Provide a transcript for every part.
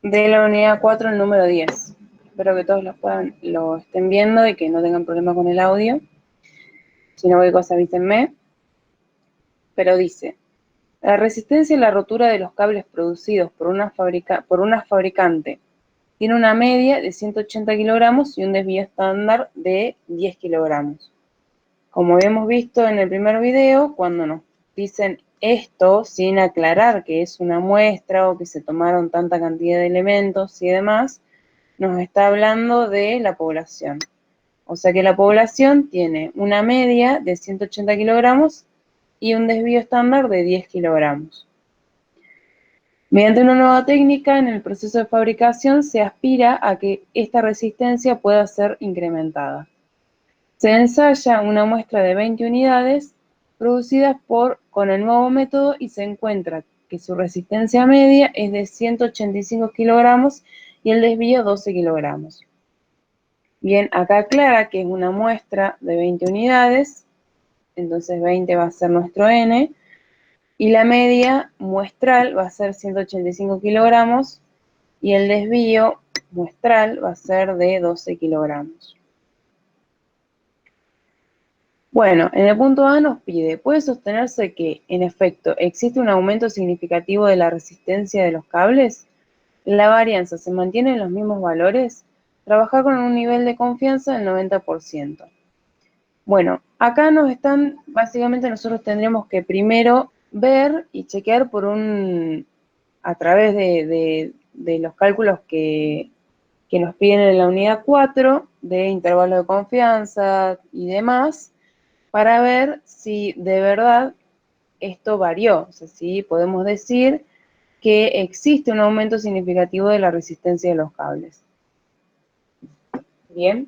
de la unidad 4, el número 10. Espero que todos lo estén viendo y que no tengan problema con el audio. Si no, cualquier cosa avísenme. Pero dice, la resistencia y la rotura de los cables producidos por una fabricante tiene una media de 180 kilogramos y un desvío estándar de 10 kilogramos. Como hemos visto en el primer video, cuando nos dicen esto sin aclarar que es una muestra o que se tomaron tanta cantidad de elementos y demás, nos está hablando de la población. O sea que la población tiene una media de 180 kilogramos y un desvío estándar de 10 kilogramos. Mediante una nueva técnica en el proceso de fabricación se aspira a que esta resistencia pueda ser incrementada. Se ensaya una muestra de 20 unidades producidas con el nuevo método y se encuentra que su resistencia media es de 185 kilogramos y el desvío 12 kilogramos. Bien, acá aclara que es una muestra de 20 unidades, entonces 20 va a ser nuestro N, y la media muestral va a ser 185 kilogramos y el desvío muestral va a ser de 12 kilogramos. Bueno, en el punto A nos pide, ¿puede sostenerse que, en efecto, existe un aumento significativo de la resistencia de los cables? ¿La varianza se mantiene en los mismos valores? Trabajar con un nivel de confianza del 90%. Bueno, acá básicamente nosotros tendríamos que primero ver y chequear a través de los cálculos que nos piden en la unidad 4, de intervalo de confianza y demás, para ver si de verdad esto varió. O sea, si podemos decir que existe un aumento significativo de la resistencia de los cables. Bien.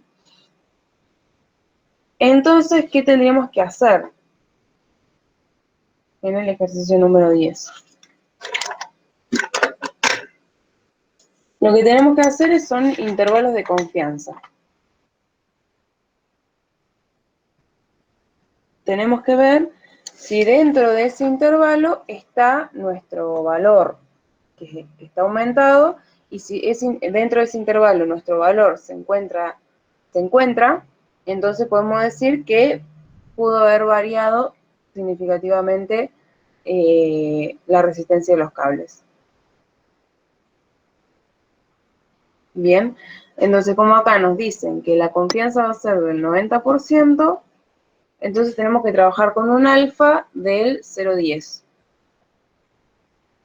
Entonces, ¿qué tendríamos que hacer en el ejercicio número 10? Lo que tenemos que hacer son intervalos de confianza. Tenemos que ver si dentro de ese intervalo está nuestro valor, que está aumentado, y si dentro de ese intervalo nuestro valor se encuentra, entonces podemos decir que pudo haber variado significativamente la resistencia de los cables. Bien, entonces como acá nos dicen que la confianza va a ser del 90%, entonces tenemos que trabajar con un alfa del 0,10.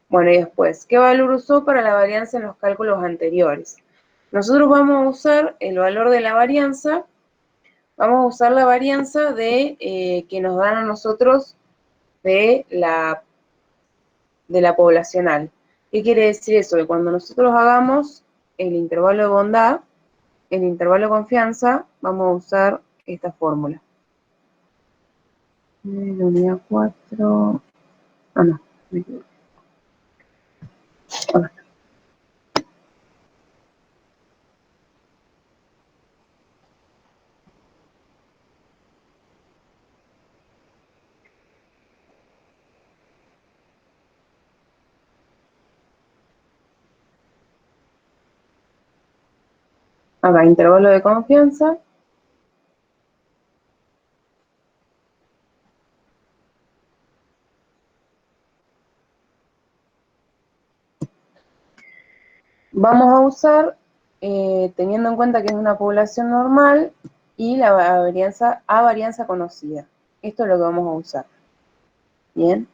Bueno, y después, ¿qué valor usó para la varianza en los cálculos anteriores? Nosotros vamos a usar el valor de la varianza, vamos a usar la varianza que nos dan a nosotros de la poblacional. ¿Qué quiere decir eso? Que cuando nosotros hagamos el intervalo de bondad, el intervalo de confianza, vamos a usar esta fórmula. La unidad 4... Ah, no, me equivoqué. Acá, intervalo de confianza. Vamos a usar, teniendo en cuenta que es una población normal, y la varianza conocida. Esto es lo que vamos a usar. Bien,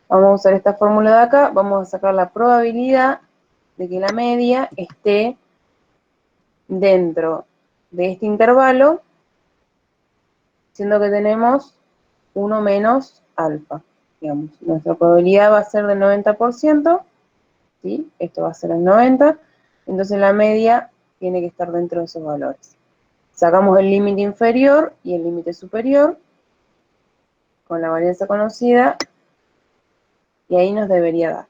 vamos a usar esta fórmula de acá, vamos a sacar la probabilidad de que la media esté dentro de este intervalo, siendo que tenemos 1 menos alfa. Digamos, nuestra probabilidad va a ser del 90%, ¿sí? Esto va a ser el 90%, entonces la media tiene que estar dentro de esos valores. Sacamos el límite inferior y el límite superior con la varianza conocida y ahí nos debería dar.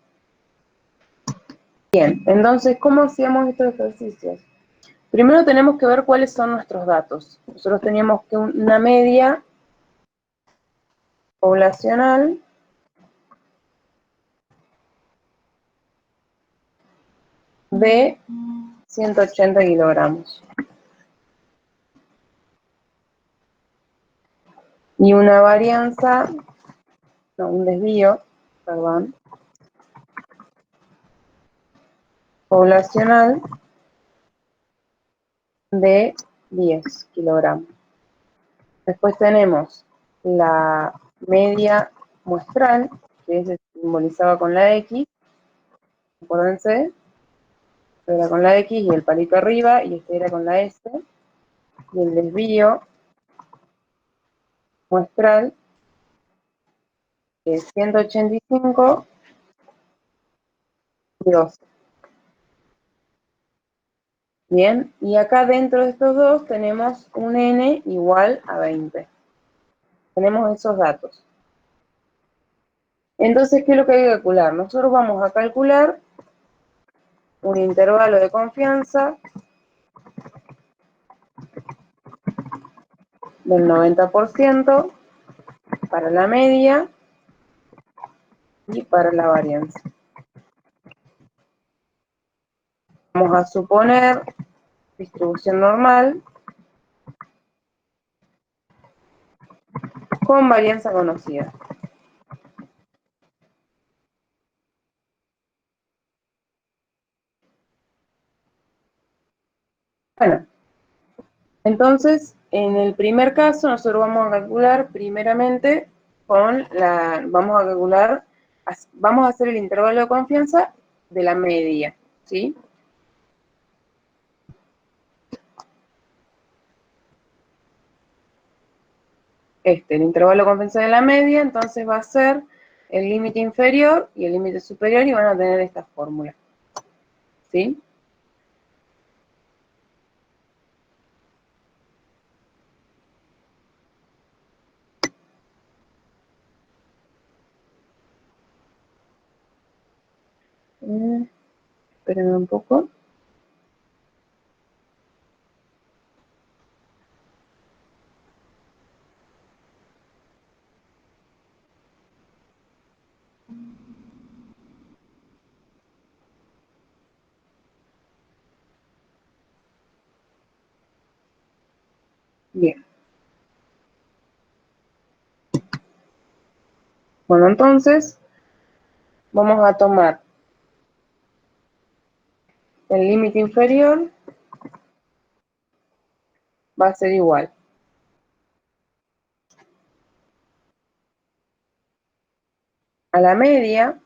Bien, entonces, ¿cómo hacíamos estos ejercicios? Primero tenemos que ver cuáles son nuestros datos. Nosotros teníamos que una media poblacional de 180 kilogramos. Y una varianza, no, un desvío, perdón, poblacional de 10 kilogramos. Después tenemos la media muestral, que se simbolizaba con la X, acuérdense, era con la X y el palito arriba, y este era con la S, y el desvío muestral, que es 185 y 12. Bien, y acá dentro de estos dos tenemos un N igual a 20. Tenemos esos datos. Entonces, ¿qué es lo que hay que calcular? Nosotros vamos a calcular un intervalo de confianza del 90% para la media y para la varianza. Vamos a suponer distribución normal con varianza conocida. Bueno, entonces, en el primer caso, nosotros vamos a calcular primeramente vamos a hacer el intervalo de confianza de la media, ¿sí? El intervalo de confianza de la media, entonces va a ser el límite inferior y el límite superior y van a tener esta fórmula, ¿sí? Espérenme un poco. Bien. Bueno, entonces vamos a tomar el límite inferior, va a ser igual a la media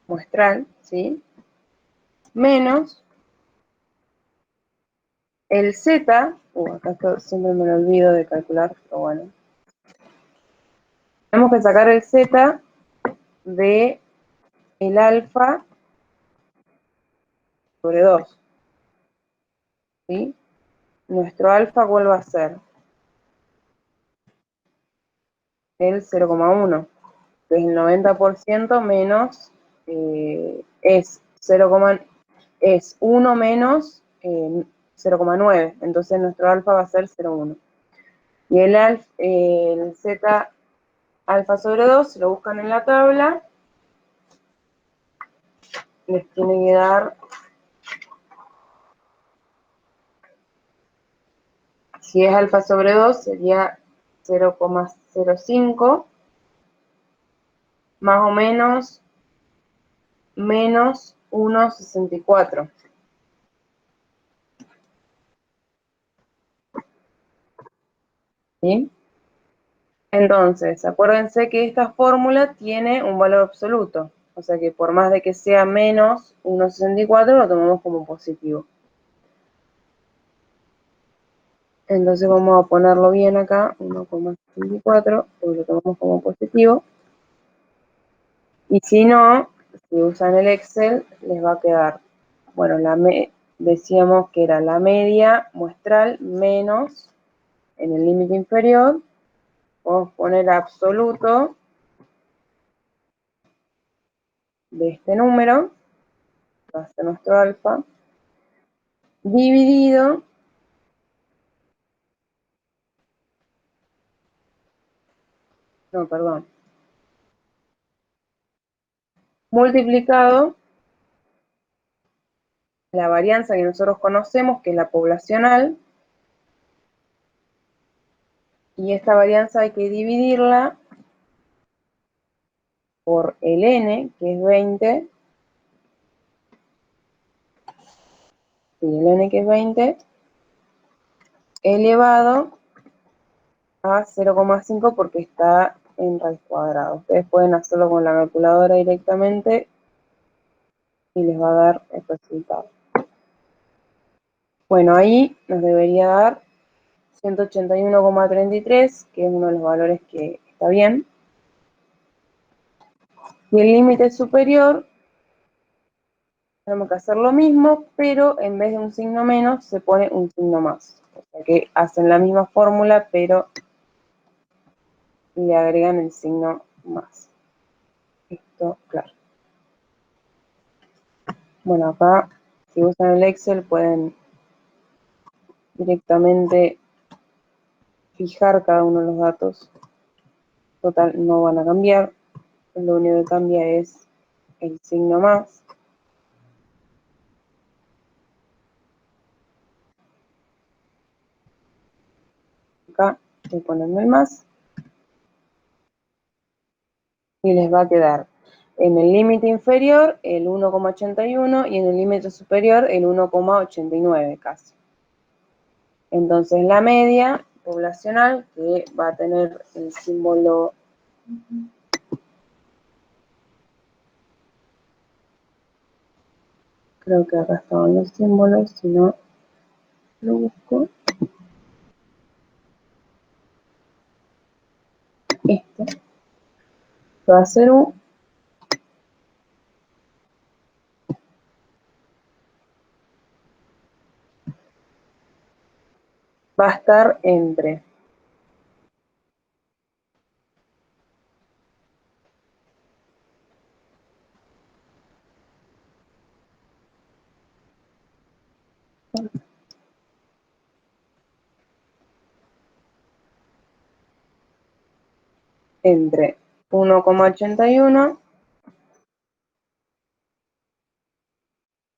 muestral, ¿sí? Menos el Z, acá siempre me lo olvido de calcular, pero bueno. Tenemos que sacar el Z de el alfa sobre 2, ¿sí? Nuestro alfa, ¿cuál va a ser? El 0,1, que es el 90% menos, es 1 menos 0,9, entonces nuestro alfa va a ser 0,1. Y el Z alfa sobre 2, si lo buscan en la tabla, les tiene que dar, si es alfa sobre 2, sería 0,05, más o menos menos 1,64. ¿Sí? Entonces, acuérdense que esta fórmula tiene un valor absoluto, o sea que por más de que sea menos 1,64, lo tomamos como positivo. Entonces vamos a ponerlo bien acá, 1,64, porque lo tomamos como positivo. Y si no, si usan el Excel, les va a quedar, bueno, decíamos que era la media muestral menos, en el límite inferior, vamos a poner absoluto de este número, va a ser nuestro alfa, dividido, no, perdón, multiplicado la varianza que nosotros conocemos, que es la poblacional, y esta varianza hay que dividirla por el n, que es 20, y el n que es 20, elevado a 0,5 porque está en raíz cuadrada. Ustedes pueden hacerlo con la calculadora directamente y les va a dar el resultado. Bueno, ahí nos debería dar 181,33, que es uno de los valores que está bien. Y el límite superior, tenemos que hacer lo mismo, pero en vez de un signo menos, se pone un signo más. O sea que hacen la misma fórmula, pero le agregan el signo más. Esto, claro. Bueno, acá, si usan el Excel, pueden directamente fijar cada uno de los datos. Total, no van a cambiar. Lo único que cambia es el signo más. Acá estoy poniendo el más. Y les va a quedar en el límite inferior el 1,81 y en el límite superior el 1,89 casi. Entonces la media poblacional, que va a tener el símbolo creo que acá estaban los símbolos, si no lo busco. Este va a ser U. Va a estar entre entre 1,81.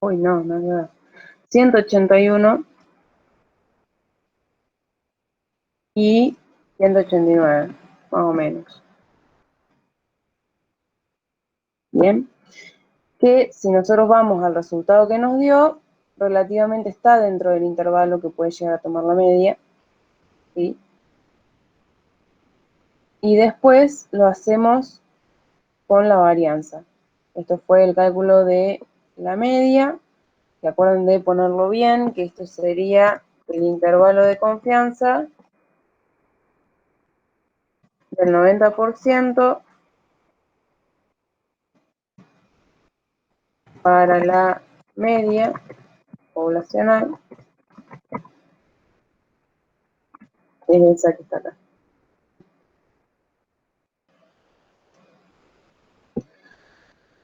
Uy, no, no queda. 181 y 189, más o menos. Bien. Que si nosotros vamos al resultado que nos dio, relativamente está dentro del intervalo que puede llegar a tomar la media, ¿sí? Y después lo hacemos con la varianza. Esto fue el cálculo de la media. Se acuerdan de ponerlo bien, que esto sería el intervalo de confianza del 90% para la media poblacional, es esa que está acá.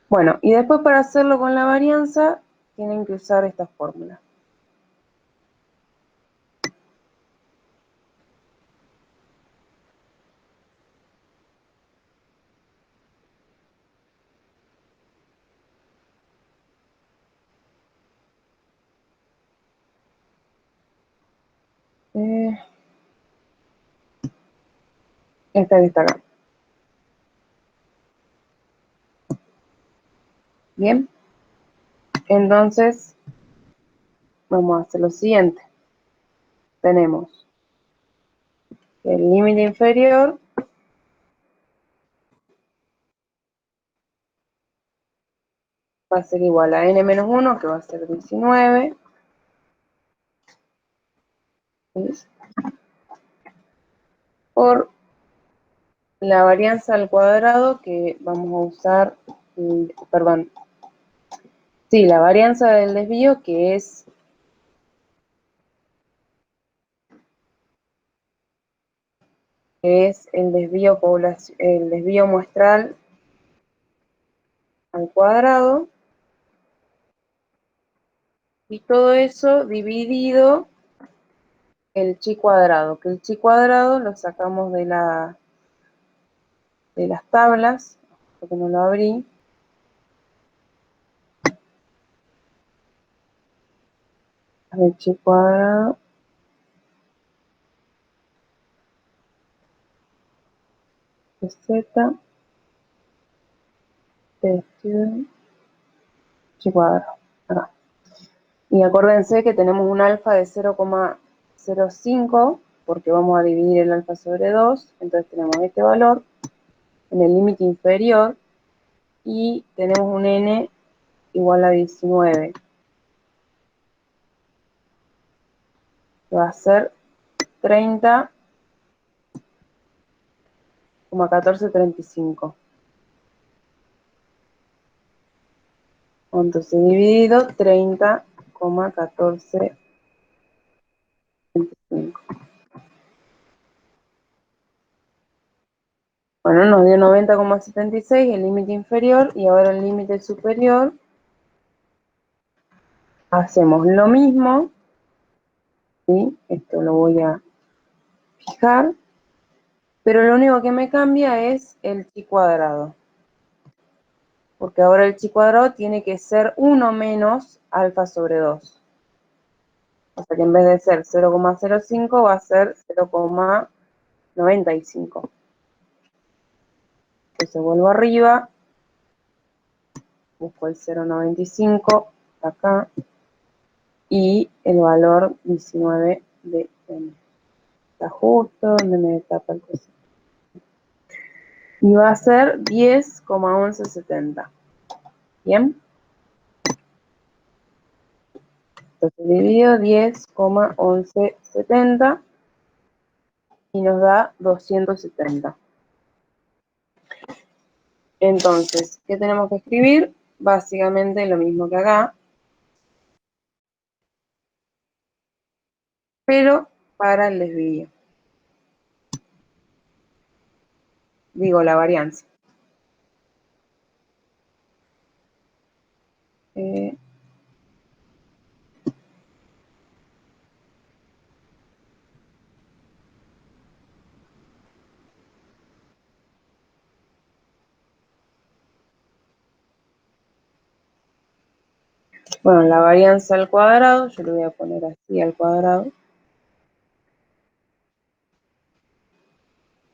Bueno, y después para hacerlo con la varianza, tienen que usar esta fórmula. Esta que está acá. Bien, entonces vamos a hacer lo siguiente. Tenemos el límite inferior va a ser igual a n-1, que va a ser 19, ¿sí? Por la varianza al cuadrado que vamos a usar, perdón, sí, la varianza del desvío que es el desvío muestral al cuadrado, y todo eso dividido el chi cuadrado, que el chi cuadrado lo sacamos de las tablas, porque no lo abrí. H cuadrado de Z de student H cuadrado. Acá. Y acuérdense que tenemos un alfa de 0,05 porque vamos a dividir el alfa sobre 2, entonces tenemos este valor en el límite inferior y tenemos un n igual a 19, que va a ser 30,1435. Entonces dividido 30,1435. Bueno, nos dio 90,76 el límite inferior y ahora el límite superior. Hacemos lo mismo, ¿sí? Esto lo voy a fijar, pero lo único que me cambia es el chi cuadrado, porque ahora el chi cuadrado tiene que ser 1 menos alfa sobre 2. O sea que en vez de ser 0,05 va a ser 0,95. Entonces vuelvo arriba, busco el 0,95 acá y el valor 19 de n. Está justo donde me tapa el cosito. Y va a ser 10,1170. ¿Bien? Entonces divido 10,1170 y nos da 270. Entonces, ¿qué tenemos que escribir? Básicamente lo mismo que acá, pero para el desvío. Digo, la varianza. Bueno, la varianza al cuadrado, yo le voy a poner así al cuadrado.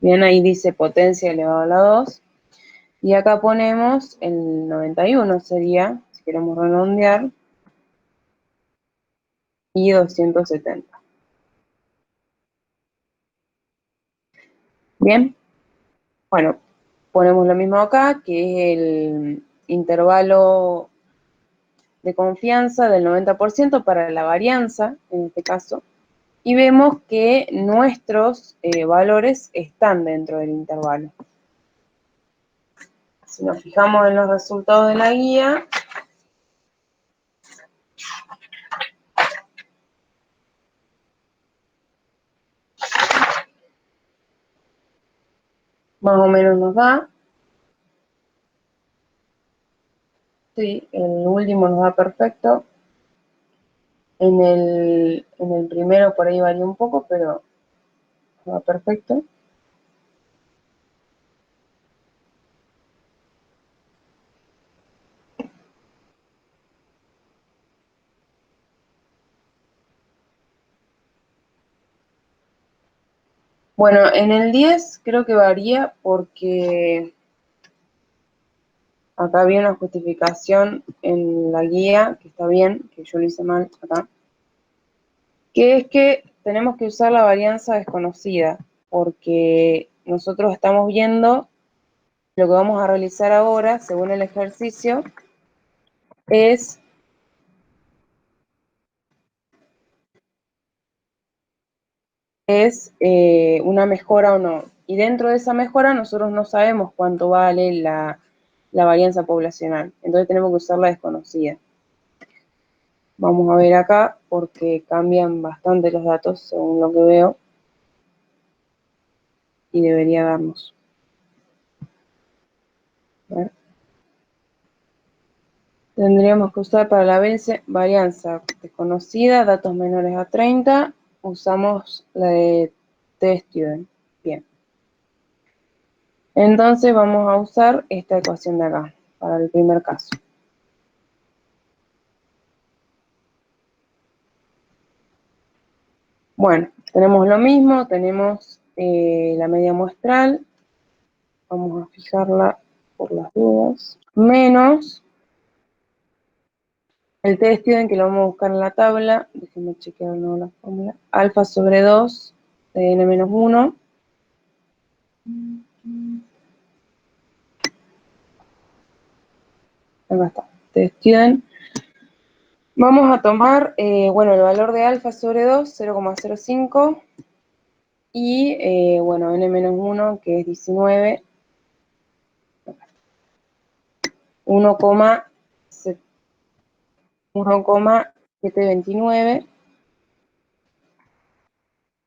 Bien, ahí dice potencia elevado a la 2. Y acá ponemos el 91 sería, si queremos redondear, y 270. Bien, bueno, ponemos lo mismo acá, que es el intervalo de confianza del 90% para la varianza, en este caso, y vemos que nuestros valores están dentro del intervalo. Si nos fijamos en los resultados de la guía, más o menos nos da. Sí, el último nos da perfecto. En el primero por ahí varía un poco, pero nos da perfecto. Bueno, en el 10 creo que varía porque acá había una justificación en la guía, que está bien, que yo lo hice mal acá, que es que tenemos que usar la varianza desconocida, porque nosotros estamos viendo lo que vamos a realizar ahora, según el ejercicio, es una mejora o no. Y dentro de esa mejora nosotros no sabemos cuánto vale la varianza poblacional. Entonces tenemos que usar la desconocida. Vamos a ver acá porque cambian bastante los datos según lo que veo. Y debería darnos. A ver. Tendríamos que usar para la varianza desconocida, datos menores a 30, usamos la de tstudent. Bien. Entonces vamos a usar esta ecuación de acá, para el primer caso. Bueno, tenemos lo mismo, tenemos la media muestral, vamos a fijarla por las dudas, menos el t de Stevens que lo vamos a buscar en la tabla, déjenme chequear de nuevo la fórmula, alfa sobre 2 de n menos 1, acá está, t de Stevens. Vamos a tomar, bueno, el valor de alfa sobre 2, 0,05, y, bueno, n menos 1, que es 19, 1,729,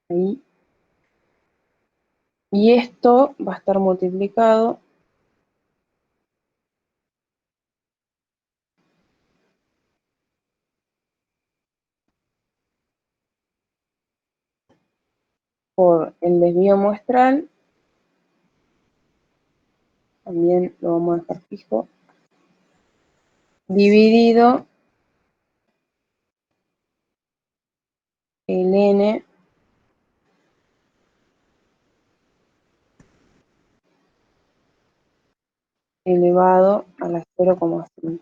ahí. Y esto va a estar multiplicado por el desvío muestral, también lo vamos a dejar fijo, dividido el n elevado a la 0,5.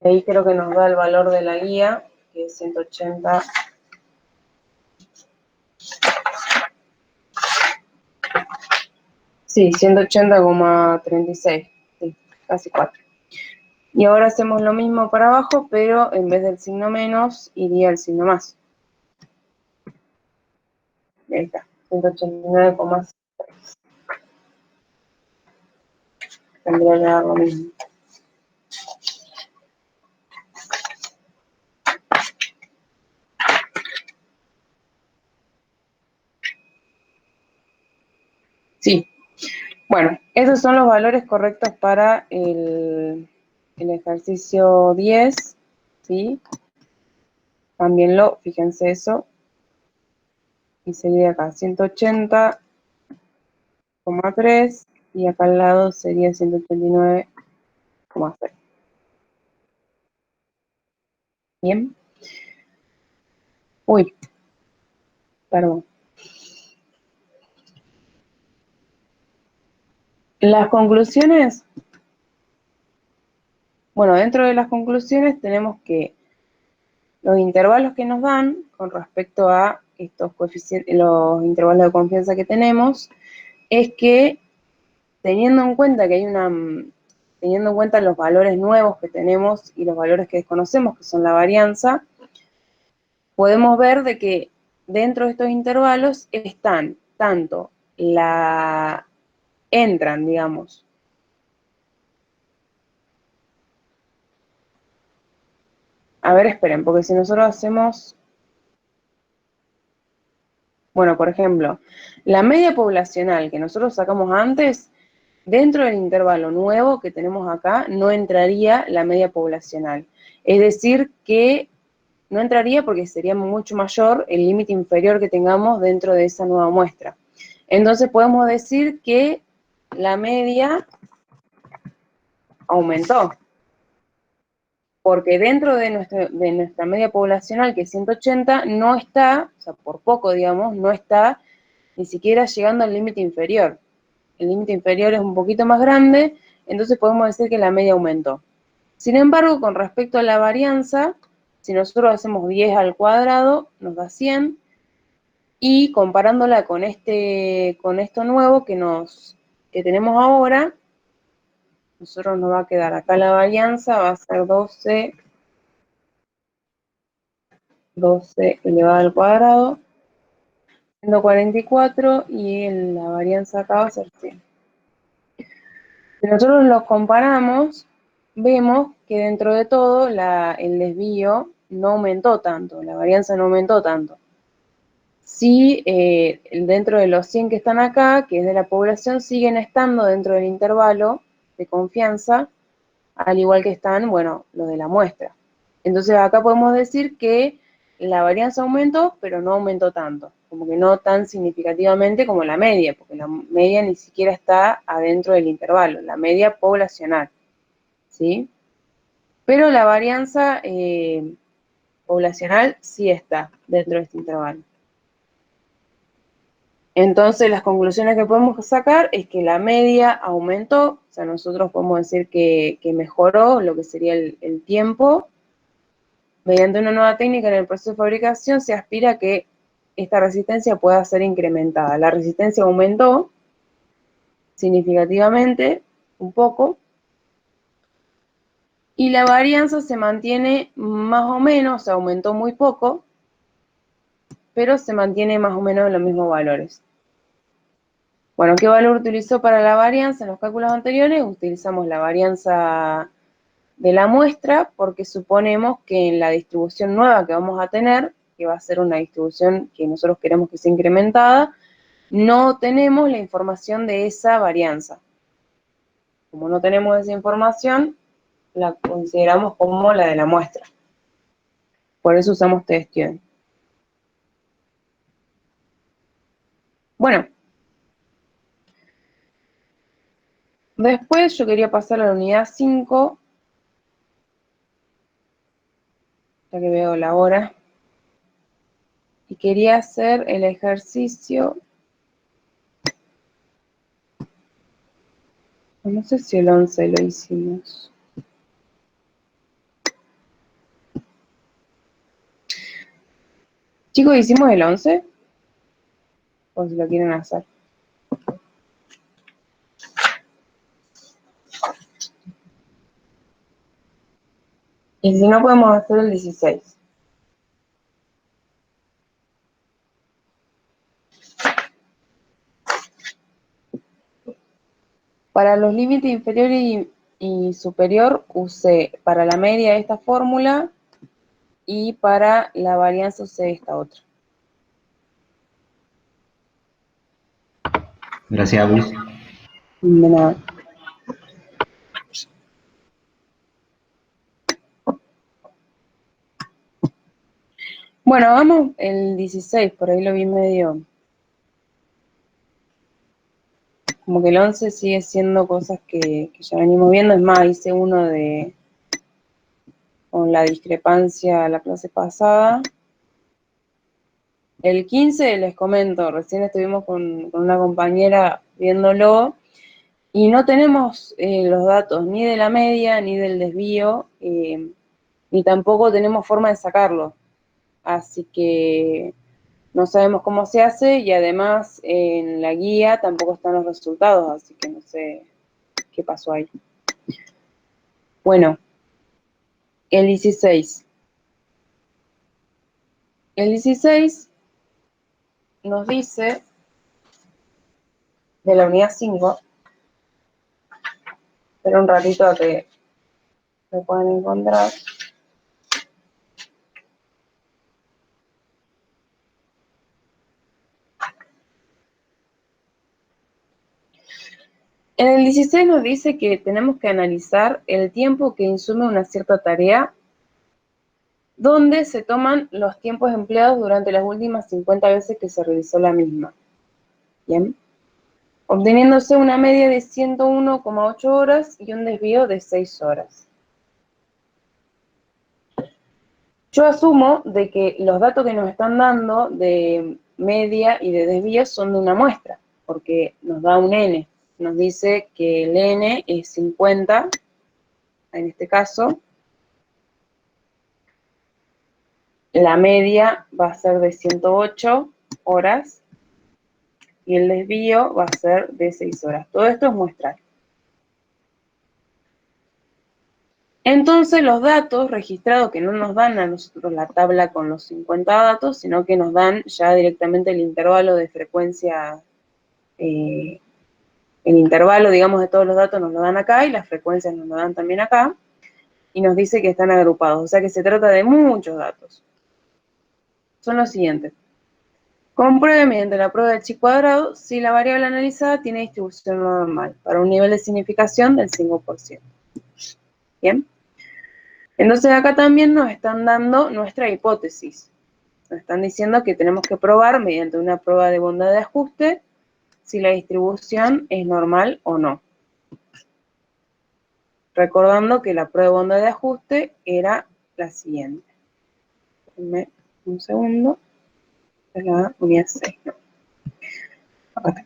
Ahí creo que nos da el valor de la guía, que es 180. Sí, 180,36. Sí, casi 4. Y ahora hacemos lo mismo para abajo, pero en vez del signo menos, iría el signo más. Ahí está, 189,6. Tendría que dar lo mismo. Sí. Bueno, esos son los valores correctos para el ejercicio 10, ¿sí? Cámbienlo, fíjense eso. Y sería acá 180,3 y acá al lado sería 189,6. Bien. Uy, perdón. Las conclusiones, bueno, dentro de las conclusiones tenemos que los intervalos que nos dan con respecto a estos coeficientes, los intervalos de confianza que tenemos, es que teniendo en cuenta que teniendo en cuenta los valores nuevos que tenemos y los valores que desconocemos, que son la varianza, podemos ver de que dentro de estos intervalos están tanto entran, digamos, a ver, esperen, porque si nosotros hacemos, bueno, por ejemplo, la media poblacional que nosotros sacamos antes, dentro del intervalo nuevo que tenemos acá, no entraría la media poblacional. Es decir, que no entraría porque sería mucho mayor el límite inferior que tengamos dentro de esa nueva muestra. Entonces podemos decir que la media aumentó, porque dentro de nuestra media poblacional, que es 180, no está, o sea, por poco, digamos, no está ni siquiera llegando al límite inferior. El límite inferior es un poquito más grande, entonces podemos decir que la media aumentó. Sin embargo, con respecto a la varianza, si nosotros hacemos 10 al cuadrado, nos da 100, y comparándola con esto nuevo que tenemos ahora, nosotros nos va a quedar acá la varianza, va a ser 12 elevado al cuadrado, 144, y la varianza acá va a ser 100. Si nosotros los comparamos, vemos que dentro de todo el desvío no aumentó tanto, la varianza no aumentó tanto. Sí, dentro de los 100 que están acá, que es de la población, siguen estando dentro del intervalo de confianza, al igual que están, bueno, los de la muestra. Entonces acá podemos decir que la varianza aumentó, pero no aumentó tanto, como que no tan significativamente como la media, porque la media ni siquiera está adentro del intervalo, la media poblacional, ¿sí? pero la varianza poblacional sí está dentro de este intervalo. Entonces, las conclusiones que podemos sacar es que la media aumentó, o sea, nosotros podemos decir que mejoró lo que sería el tiempo. Mediante una nueva técnica en el proceso de fabricación se aspira a que esta resistencia pueda ser incrementada. La resistencia aumentó significativamente, un poco, y la varianza se mantiene más o menos, o sea, aumentó muy poco, pero se mantiene más o menos en los mismos valores. Bueno, ¿qué valor utilizó para la varianza en los cálculos anteriores? Utilizamos la varianza de la muestra porque suponemos que en la distribución nueva que vamos a tener, que va a ser una distribución que nosotros queremos que sea incrementada, no tenemos la información de esa varianza. Como no tenemos esa información, la consideramos como la de la muestra. Por eso usamos t-student. Bueno, después yo quería pasar a la unidad 5, ya que veo la hora, y quería hacer el ejercicio, no sé si el 11 lo hicimos. Chicos, ¿hicimos el 11? O si lo quieren hacer. Y si no, podemos hacer el 16. Para los límites inferior y superior, usé para la media esta fórmula y para la varianza usé esta otra. Gracias, Agus. De nada. Bueno, vamos el 16, por ahí lo vi medio. Como que el 11 sigue siendo cosas que ya venimos viendo. Es más, hice uno con la discrepancia la clase pasada. El 15 les comento, recién estuvimos con una compañera viéndolo y no tenemos los datos ni de la media ni del desvío, ni tampoco tenemos forma de sacarlo. Así que no sabemos cómo se hace y además en la guía tampoco están los resultados, así que no sé qué pasó ahí. Bueno, el 16. El 16 nos dice, de la unidad 5, pero un ratito a que lo puedan encontrar. En el 16 nos dice que tenemos que analizar el tiempo que insume una cierta tarea, donde se toman los tiempos empleados durante las últimas 50 veces que se realizó la misma. Bien. Obteniéndose una media de 101,8 horas y un desvío de 6 horas. Yo asumo de que los datos que nos están dando de media y de desvío son de una muestra, porque nos da un n. Nos dice que el n es 50, en este caso. La media va a ser de 108 horas y el desvío va a ser de 6 horas. Todo esto es muestral. Entonces los datos registrados, que no nos dan a nosotros la tabla con los 50 datos, sino que nos dan ya directamente el intervalo de frecuencia, el intervalo, digamos, de todos los datos nos lo dan acá y las frecuencias nos lo dan también acá, y nos dice que están agrupados, o sea que se trata de muchos datos. Son los siguientes. Compruebe mediante la prueba de chi cuadrado si la variable analizada tiene distribución normal para un nivel de significación del 5%. Bien. Entonces acá también nos están dando nuestra hipótesis. Nos están diciendo que tenemos que probar mediante una prueba de bondad de ajuste si la distribución es normal o no. Recordando que la prueba de onda de ajuste era la siguiente. Denme un segundo. Es la unidad 6, ¿no? Acá está.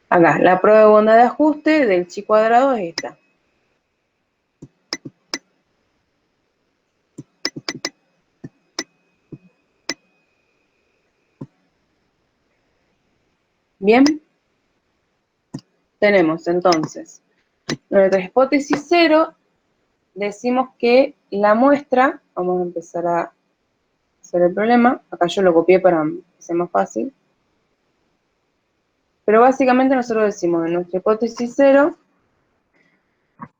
Acá, la prueba de onda de ajuste del chi cuadrado es esta. Bien, tenemos entonces nuestra hipótesis 0, decimos que la muestra, vamos a empezar a hacer el problema, acá yo lo copié para que sea más fácil, pero básicamente nosotros decimos en nuestra hipótesis 0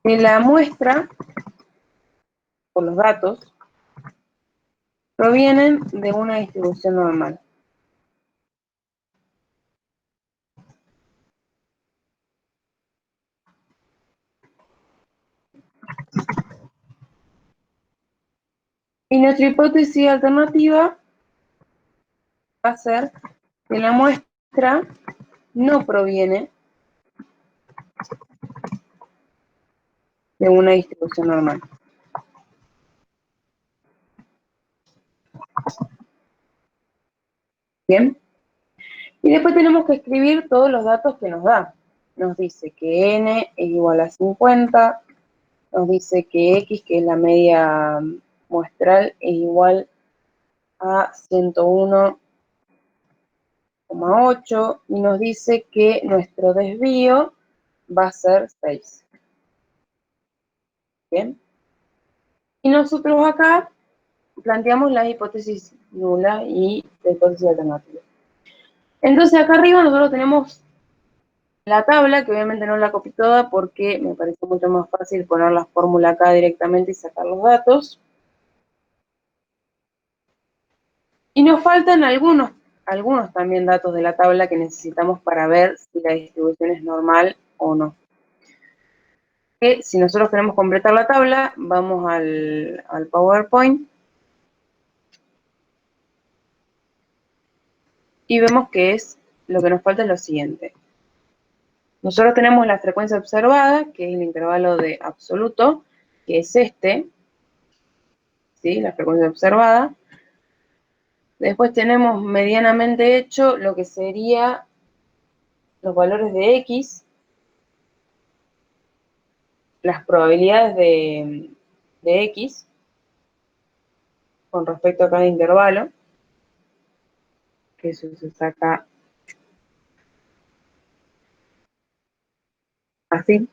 que la muestra, por los datos, provienen de una distribución normal. Y nuestra hipótesis alternativa va a ser que la muestra no proviene de una distribución normal. Bien. Y después tenemos que escribir todos los datos que nos da. Nos dice que n es igual a 50, nos dice que x, que es la media muestral, es igual a 101,8 y nos dice que nuestro desvío va a ser 6. Bien. Y nosotros acá planteamos la hipótesis nula y la hipótesis alternativa. Entonces acá arriba nosotros tenemos la tabla, que obviamente no la copié toda porque me parece mucho más fácil poner la fórmula acá directamente y sacar los datos. Y nos faltan algunos también datos de la tabla que necesitamos para ver si la distribución es normal o no. Que si nosotros queremos completar la tabla, vamos al PowerPoint y vemos que lo que nos falta es lo siguiente. Nosotros tenemos la frecuencia observada, que es el intervalo de absoluto, que es este, ¿sí? La frecuencia observada. Después tenemos medianamente hecho lo que sería los valores de X, las probabilidades de X con respecto a cada intervalo, que eso se saca así.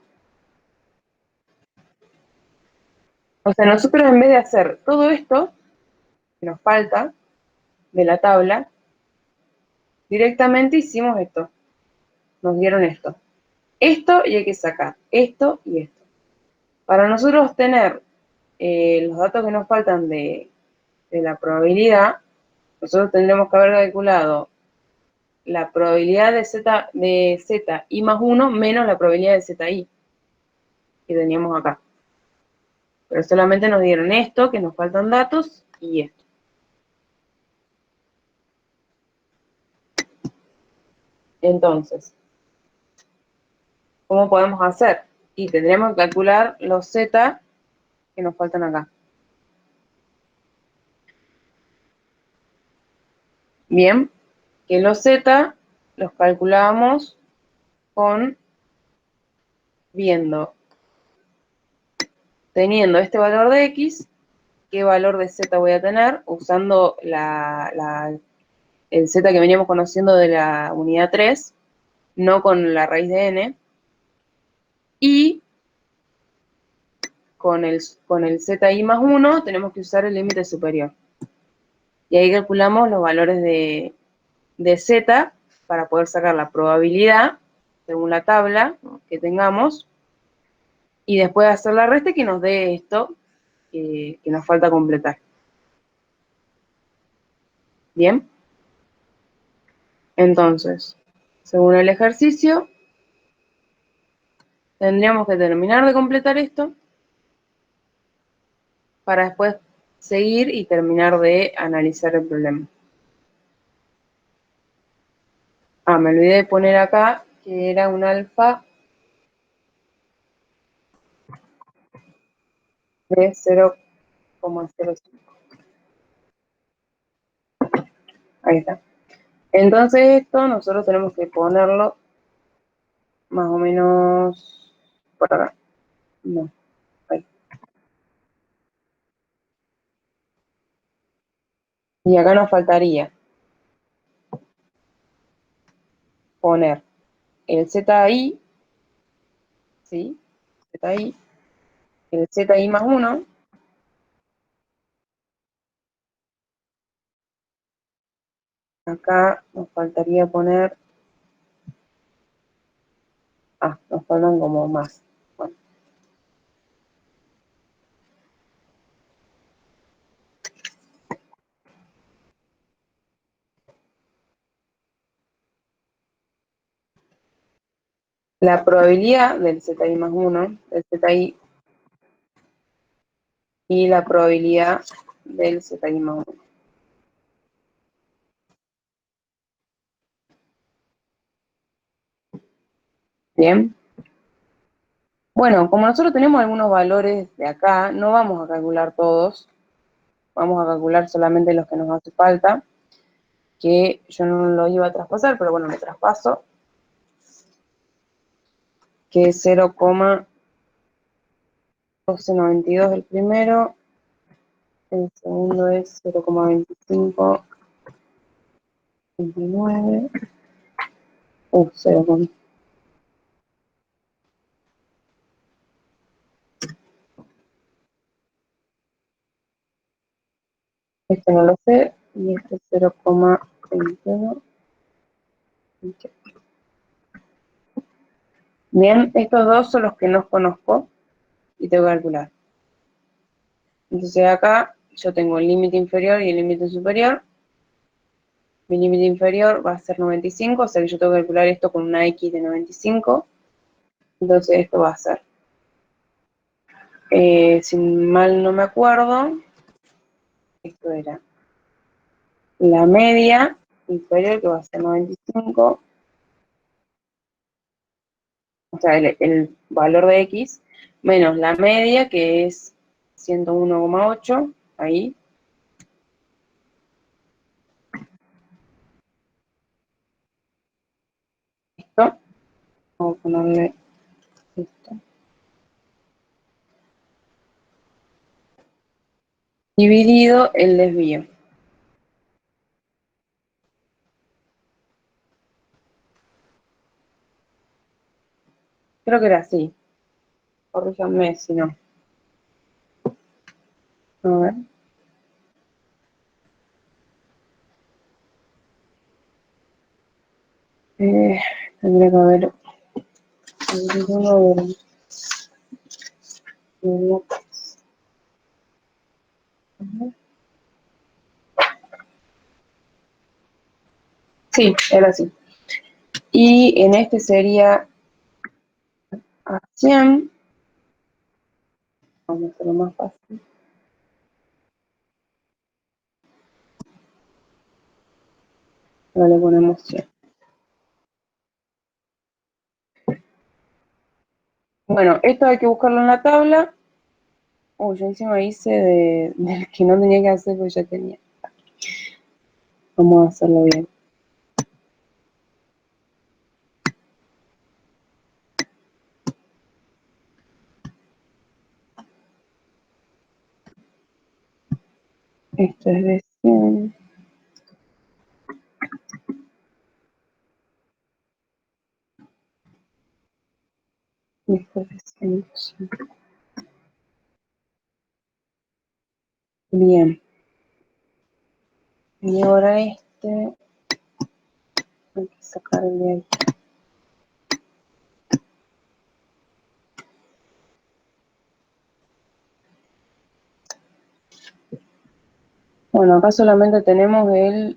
O sea, nosotros en vez de hacer todo esto que nos falta de la tabla, directamente hicimos esto. Nos dieron esto. Esto y hay que sacar esto y esto. Para nosotros tener los datos que nos faltan de la probabilidad, nosotros tendremos que haber calculado la probabilidad de ZI más 1 menos la probabilidad de ZI que teníamos acá. Pero solamente nos dieron esto, que nos faltan datos, y esto. Entonces, ¿cómo podemos hacer? Y tendremos que calcular los Z que nos faltan acá. Bien, que los Z los calculamos teniendo este valor de X, qué valor de Z voy a tener, usando el Z que veníamos conociendo de la unidad 3, no con la raíz de n, y con el ZI más 1 tenemos que usar el límite superior. Y ahí calculamos los valores de Z para poder sacar la probabilidad, según la tabla que tengamos, y después hacer la resta que nos dé esto que nos falta completar. ¿Bien? Entonces, según el ejercicio, tendríamos que terminar de completar esto para después seguir y terminar de analizar el problema. Ah, me olvidé de poner acá que era un alfa de 0,05. Ahí está. Entonces esto nosotros tenemos que ponerlo más o menos por acá. No, ahí. Y acá nos faltaría poner el ZI, ¿sí? ZI, el ZI más 1. Acá nos faltaría poner, nos faltan como más. Bueno, la probabilidad del ZI más 1, del ZI, y la probabilidad del ZI más 1. Bien. Bueno, como nosotros tenemos algunos valores de acá, no vamos a calcular todos, vamos a calcular solamente los que nos hace falta, que yo no lo iba a traspasar, pero bueno, me traspaso, que es 0,1292 el primero, el segundo es 0,2529, 0, este no lo sé, y este es 0,21. Bien, estos dos son los que no conozco y tengo que calcular. Entonces acá yo tengo el límite inferior y el límite superior. Mi límite inferior va a ser 95, o sea que yo tengo que calcular esto con una X de 95. Entonces esto va a ser, si mal no me acuerdo, esto era la media inferior, que va a ser 95, o sea, el valor de X, menos la media, que es 101,8, ahí, esto, vamos a ponerle esto, dividido el desvío. Creo que era así, corríjanme si no. A ver. Eh, Tendría que haber uno sí, era así. Y en este sería a 100. Vamos a hacerlo más fácil. Ahora le ponemos 100. Bueno, esto hay que buscarlo en la tabla. Yo encima hice del que no tenía que hacer porque ya tenía. Vamos a hacerlo bien. Esto es de 100. Esto es de 100. Bien. Y ahora este hay que sacarle de ahí. Bueno, acá solamente tenemos el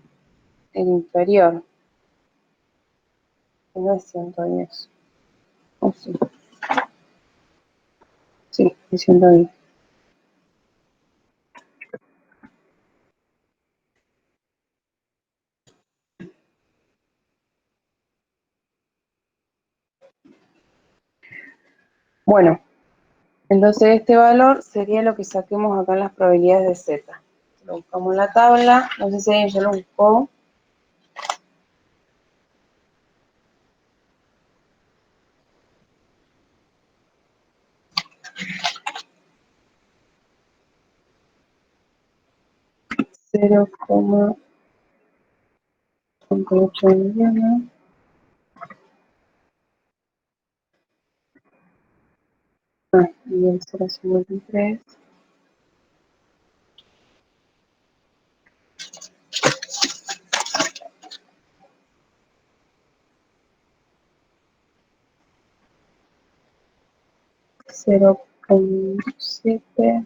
inferior. Que no es 110. Oh, sí. Sí, es 110. Bueno, Entonces este valor sería lo que saquemos acá en las probabilidades de Z. Lo buscamos en la tabla, no sé si alguien ya lo buscó. Cero coma 38 millones. Y el 0,53. Cero coma 7.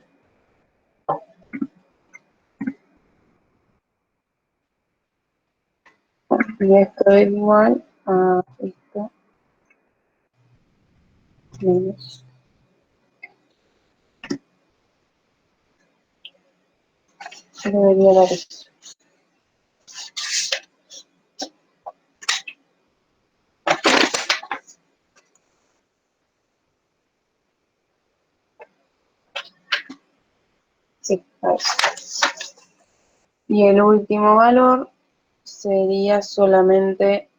Y esto es igual a esto menos. Yo debería dar esto. Sí, a ver. Y el último valor sería solamente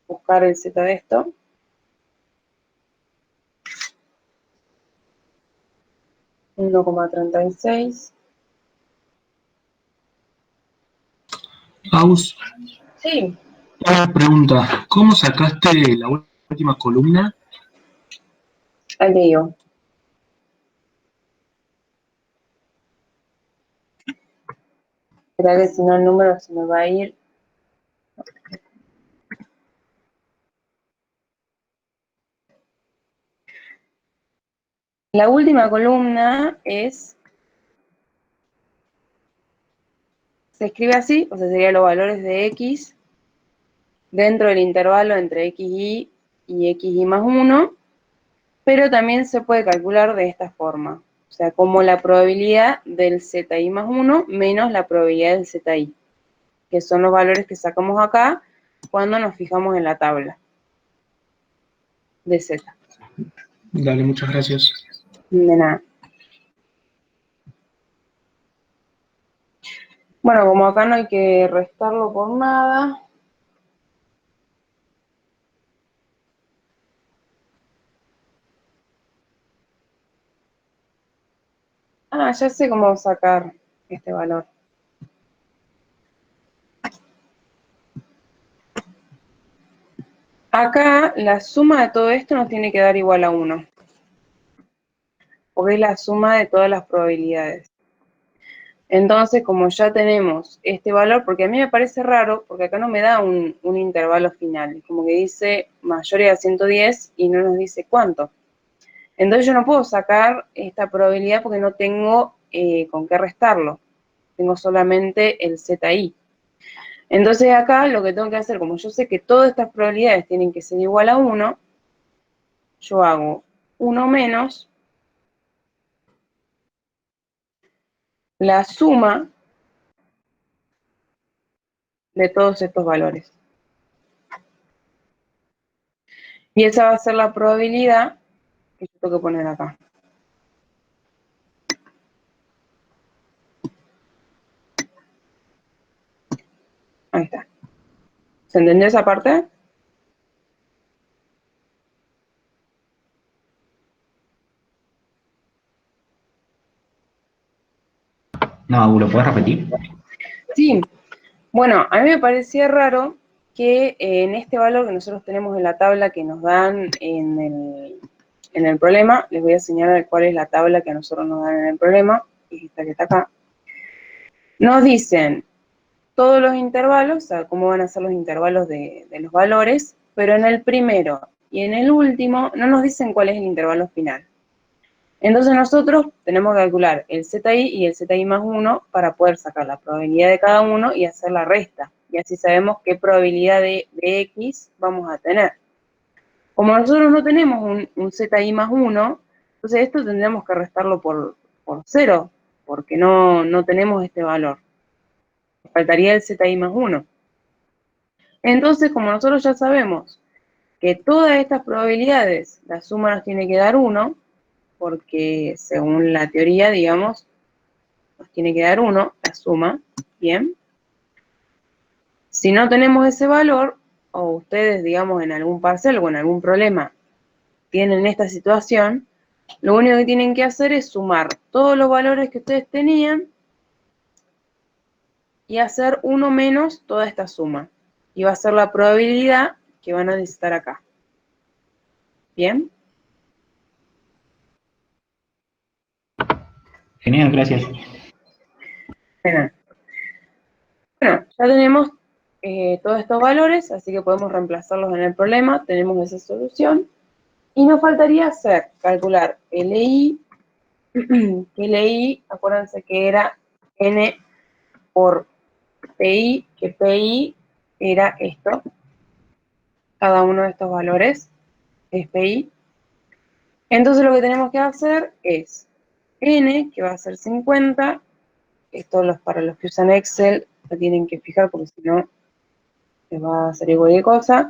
buscar el Z de esto. Uno coma 36. Aus, Sí. una pregunta. ¿Cómo sacaste la última columna? Ahí te digo. Espera que si no el número se me va a ir. La última columna se escribe así, o sea, serían los valores de X dentro del intervalo entre XY y XY más 1, pero también se puede calcular de esta forma. O sea, como la probabilidad del ZI más 1 menos la probabilidad del ZI, que son los valores que sacamos acá cuando nos fijamos en la tabla de Z. Dale, muchas gracias. De nada. Bueno, como acá no hay que restarlo por nada. Ah, ya sé cómo sacar este valor. Acá la suma de todo esto nos tiene que dar igual a 1, porque es la suma de todas las probabilidades. Entonces, como ya tenemos este valor, porque a mí me parece raro, porque acá no me da un intervalo final, como que dice mayor a 110 y no nos dice cuánto. Entonces yo no puedo sacar esta probabilidad porque no tengo con qué restarlo, tengo solamente el ZI. Entonces acá lo que tengo que hacer, como yo sé que todas estas probabilidades tienen que ser igual a 1, yo hago 1 menos la suma de todos estos valores. Y esa va a ser la probabilidad que yo tengo que poner acá. Ahí está. ¿Se entendió esa parte? No, ¿lo puedes repetir? Sí. Bueno, a mí me parecía raro que en este valor que nosotros tenemos en la tabla que nos dan en el problema, les voy a señalar cuál es la tabla que a nosotros nos dan en el problema, que es esta que está acá, nos dicen todos los intervalos, o sea, cómo van a ser los intervalos de los valores, pero en el primero y en el último no nos dicen cuál es el intervalo final. Entonces nosotros tenemos que calcular el ZI y el ZI más 1 para poder sacar la probabilidad de cada uno y hacer la resta. Y así sabemos qué probabilidad de X vamos a tener. Como nosotros no tenemos un ZI más 1, entonces esto tendríamos que restarlo por 0, porque no tenemos este valor. Faltaría el ZI más 1. Entonces, como nosotros ya sabemos que todas estas probabilidades, la suma nos tiene que dar 1, porque según la teoría, digamos, nos tiene que dar 1, la suma, ¿bien? Si no tenemos ese valor, o ustedes, digamos, en algún parcial o en algún problema tienen esta situación, lo único que tienen que hacer es sumar todos los valores que ustedes tenían y hacer 1 menos toda esta suma. Y va a ser la probabilidad que van a necesitar acá. ¿Bien? Genial, gracias. Bueno, ya tenemos todos estos valores, así que podemos reemplazarlos en el problema. Tenemos esa solución. Y nos faltaría calcular LI, que LI, acuérdense que era N por PI, que PI era esto. Cada uno de estos valores es PI. Entonces lo que tenemos que hacer es N, que va a ser 50. Esto para los que usan Excel lo tienen que fijar porque si no les va a hacer igual de cosa.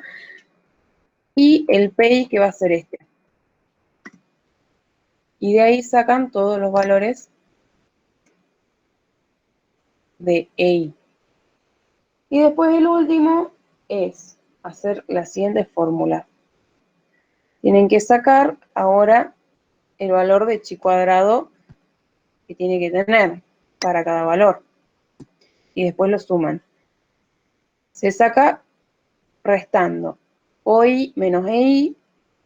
Y el PI, que va a ser este. Y de ahí sacan todos los valores de EI. Y después el último es hacer la siguiente fórmula. Tienen que sacar ahora el valor de chi cuadrado que tiene que tener para cada valor. Y después lo suman. Se saca restando OI menos EI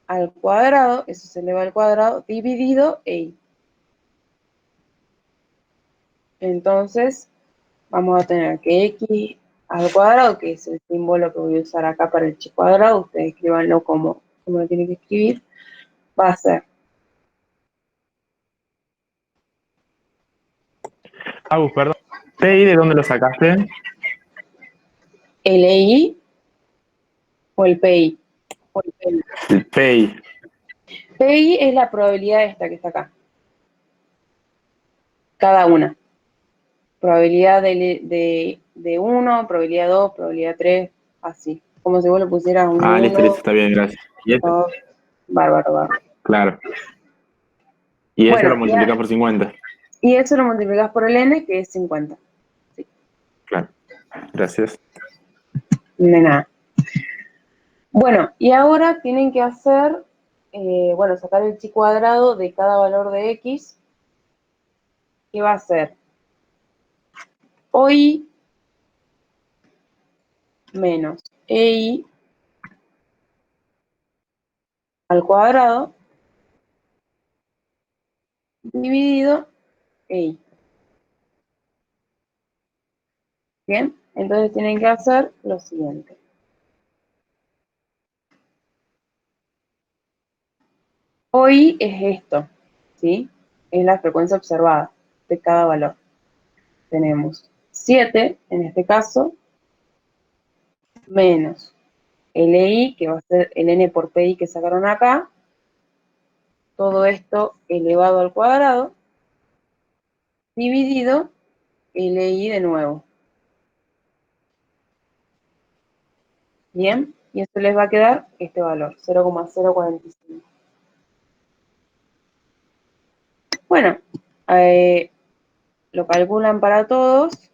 al cuadrado, eso se eleva al cuadrado, dividido EI. Entonces, vamos a tener que X al cuadrado, que es el símbolo que voy a usar acá para el chi cuadrado, ustedes escríbanlo como lo tienen que escribir, va a ser Agus, perdón. ¿PI de dónde lo sacaste? el EI o el PI. O el PI. El PI. PI es la probabilidad esta que está acá. Cada una. Probabilidad de 1, probabilidad 2, probabilidad 3, así. Como si vos le pusieras un Ah, listo, 1, está bien, gracias. ¿Y este? 2, bárbaro, bárbaro. Claro. Y eso Bueno, lo multiplicás por 50. y eso lo multiplicás por el n, que es 50. Sí. Claro. Gracias. De nada. Bueno, y ahora tienen que hacer, sacar el chi cuadrado de cada valor de x, que va a ser OI menos EI al cuadrado dividido EI. Bien, entonces tienen que hacer lo siguiente. OI es esto, ¿sí? Es la frecuencia observada de cada valor. Tenemos 7, en este caso, menos LI, que va a ser el N por PI que sacaron acá. Todo esto elevado al cuadrado, dividido LI de nuevo. Bien, y esto les va a quedar este valor, 0,045. Bueno, lo calculan para todos,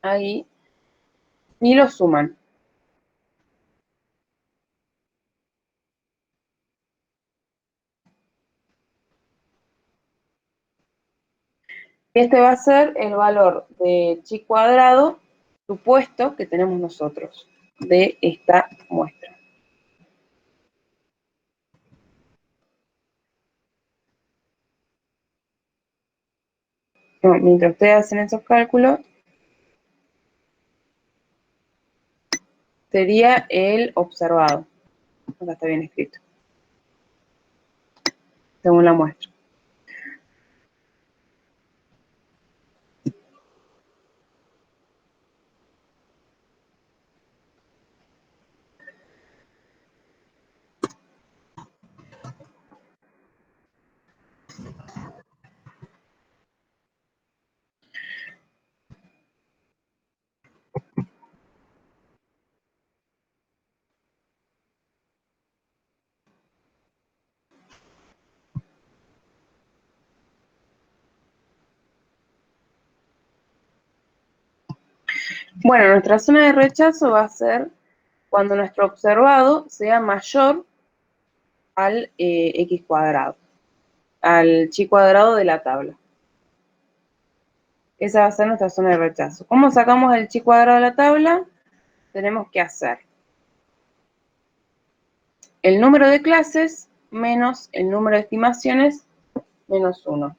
ahí, y lo suman. Este va a ser el valor de chi cuadrado supuesto que tenemos nosotros de esta muestra. No, mientras ustedes hacen esos cálculos, sería el observado. Acá está bien escrito, según la muestra. Bueno, nuestra zona de rechazo va a ser cuando nuestro observado sea mayor al x cuadrado, al chi cuadrado de la tabla. Esa va a ser nuestra zona de rechazo. ¿Cómo sacamos el chi cuadrado de la tabla? Tenemos que hacer el número de clases menos el número de estimaciones menos 1.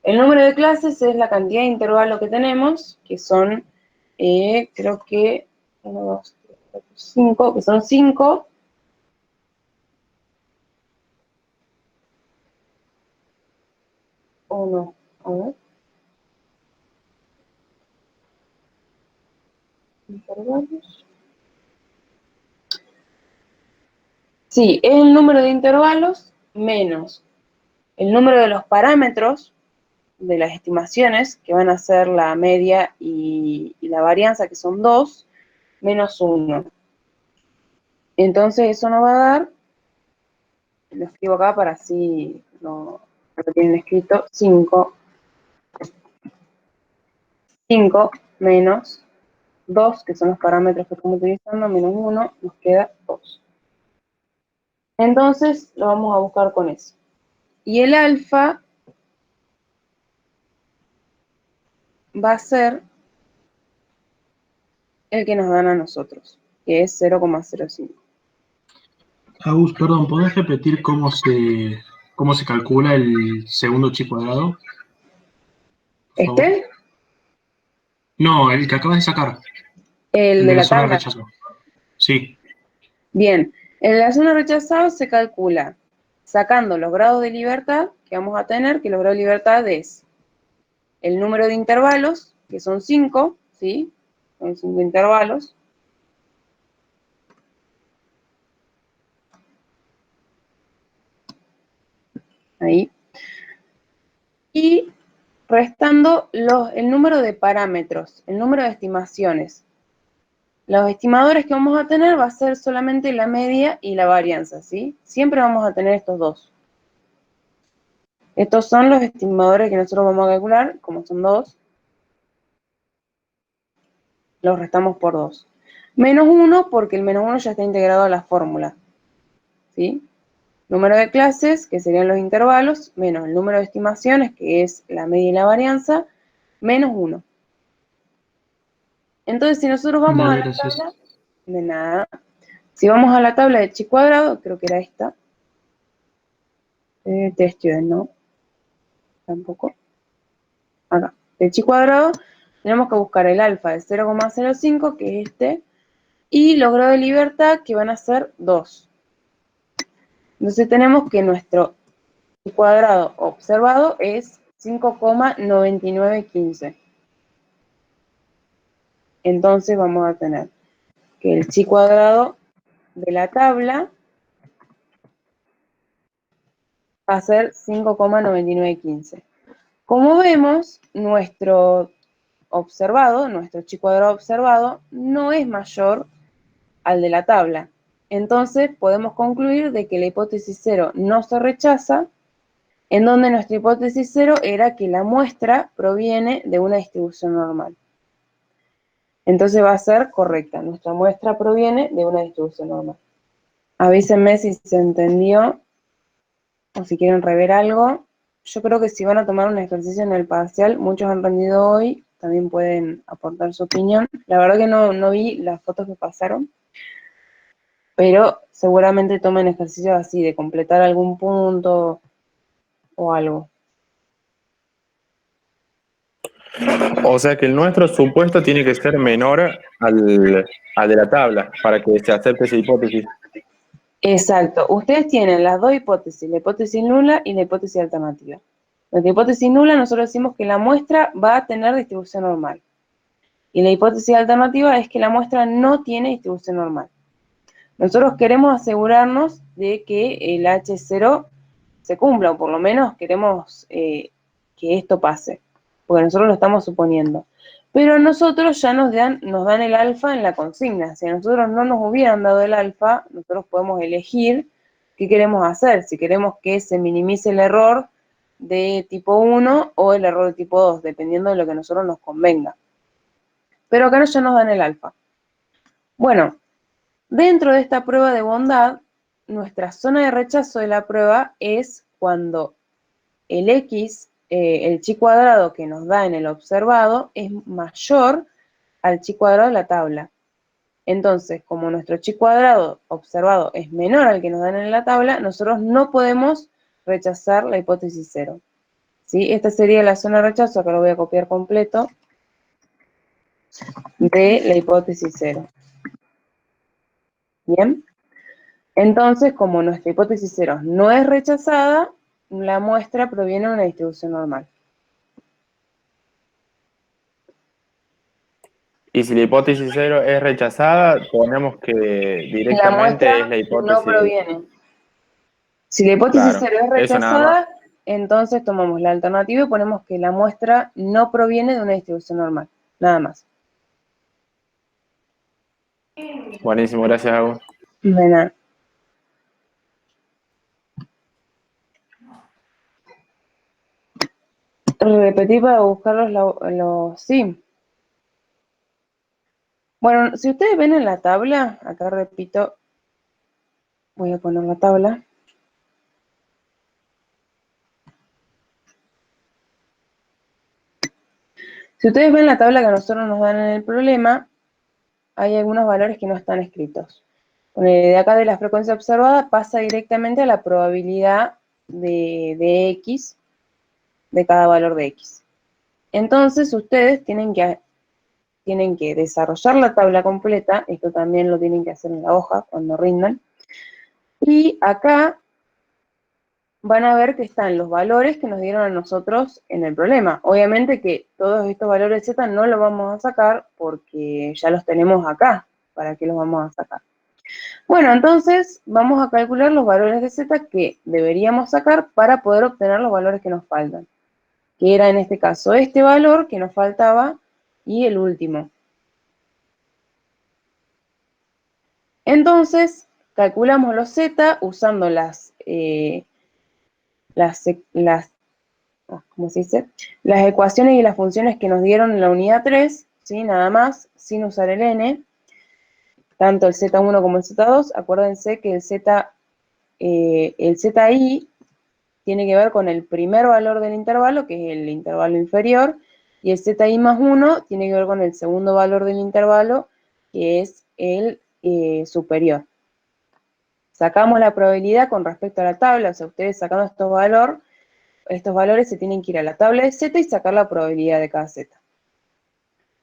El número de clases es la cantidad de intervalos que tenemos, que son, creo que 1, 2, 3, 4, 5, que son 5. O no, a ver. Intervalos. Sí, es el número de intervalos menos el número de los parámetros de las estimaciones, que van a ser la media y la varianza, que son 2, menos 1. Entonces eso nos va a dar, lo escribo acá para así lo tienen escrito, 5 menos 2, que son los parámetros que estamos utilizando, menos 1, nos queda 2. Entonces lo vamos a buscar con eso. Y el alfa va a ser el que nos dan a nosotros, que es 0,05. Agus, perdón, ¿podés repetir cómo se calcula el segundo chi cuadrado? Por favor. ¿Este? No, el que acabas de sacar, El el de de la la zona de tabla. rechazo. Sí. Bien, en la zona rechazada se calcula sacando los grados de libertad que vamos a tener, que los grados de libertad es el número de intervalos, que son 5, ¿sí? Son 5 intervalos. Ahí. Y restando el número de parámetros, el número de estimaciones. Los estimadores que vamos a tener va a ser solamente la media y la varianza, ¿sí? Siempre vamos a tener estos dos. Estos son los estimadores que nosotros vamos a calcular, como son 2. Los restamos por 2. Menos 1 porque el menos 1 ya está integrado a la fórmula, ¿sí? Número de clases, que serían los intervalos, menos el número de estimaciones, que es la media y la varianza, menos 1. Entonces, si nosotros vamos a Dale, la gracias. tabla, de nada. Si vamos a la tabla de chi cuadrado, creo que era esta. De student, ¿no? Tampoco. Acá. De chi cuadrado, tenemos que buscar el alfa de 0,05, que es este, y los grados de libertad, que van a ser 2. Entonces tenemos que nuestro chi cuadrado observado es 5,9915. Entonces vamos a tener que el chi cuadrado de la tabla va a ser 5,9915. Como vemos, nuestro observado, nuestro chi cuadrado observado, no es mayor al de la tabla. Entonces podemos concluir de que la hipótesis 0 no se rechaza, en donde nuestra hipótesis 0 era que la muestra proviene de una distribución normal. Entonces va a ser correcta, nuestra muestra proviene de una distribución normal. Avísenme si se entendió o si quieren rever algo. Yo creo que si van a tomar un ejercicio en el parcial, muchos han rendido hoy, también pueden aportar su opinión. La verdad que no vi las fotos que pasaron, pero seguramente tomen ejercicios así, de completar algún punto o algo. O sea que el nuestro supuesto tiene que ser menor al de la tabla para que se acepte esa hipótesis. Exacto. Ustedes tienen las dos hipótesis, la hipótesis nula y la hipótesis alternativa. Nuestra hipótesis nula, nosotros decimos que la muestra va a tener distribución normal. Y la hipótesis alternativa es que la muestra no tiene distribución normal. Nosotros queremos asegurarnos de que el H0 se cumpla, o por lo menos queremos que esto pase, porque nosotros lo estamos suponiendo. Pero a nosotros ya nos dan el alfa en la consigna. Si a nosotros no nos hubieran dado el alfa, nosotros podemos elegir qué queremos hacer. Si queremos que se minimice el error de tipo 1 o el error de tipo 2, dependiendo de lo que a nosotros nos convenga. Pero acá ya nos dan el alfa. Bueno, dentro de esta prueba de bondad, nuestra zona de rechazo de la prueba es cuando el x, el chi cuadrado que nos da en el observado, es mayor al chi cuadrado de la tabla. Entonces, como nuestro chi cuadrado observado es menor al que nos dan en la tabla, nosotros no podemos rechazar la hipótesis 0. ¿Sí? Esta sería la zona de rechazo, acá lo voy a copiar completo, de la hipótesis 0. ¿Bien? Entonces, como nuestra hipótesis 0 no es rechazada, la muestra proviene de una distribución normal. Y si la hipótesis 0 es rechazada, ponemos que La muestra directamente es la no hipótesis. proviene. Si la hipótesis Claro, 0 es eso nada más. rechazada, entonces tomamos la alternativa y ponemos que la muestra no proviene de una distribución normal. Nada más. Buenísimo, gracias, Agus. De nada. Repetí para buscar los sí. Bueno, si ustedes ven en la tabla, acá repito, voy a poner la tabla. Si ustedes ven la tabla que a nosotros nos dan en el problema, hay algunos valores que no están escritos. De acá de la frecuencia observada pasa directamente a la probabilidad de x, de cada valor de x. Entonces ustedes tienen que desarrollar la tabla completa, esto también lo tienen que hacer en la hoja cuando rindan, y acá van a ver que están los valores que nos dieron a nosotros en el problema. Obviamente que todos estos valores z no los vamos a sacar porque ya los tenemos acá. ¿Para qué los vamos a sacar? Bueno, entonces vamos a calcular los valores de z que deberíamos sacar para poder obtener los valores que nos faltan. Que era en este caso este valor que nos faltaba y el último. Entonces, calculamos los z usando ¿cómo se dice? Las ecuaciones y las funciones que nos dieron en la unidad 3, ¿sí? Nada más, sin usar el n, tanto el z1 como el z2. Acuérdense que el zi tiene que ver con el primer valor del intervalo, que es el intervalo inferior, y el zi más 1 tiene que ver con el segundo valor del intervalo, que es el superior. Sacamos la probabilidad con respecto a la tabla, o sea, ustedes sacando estos valores se tienen que ir a la tabla de z y sacar la probabilidad de cada z.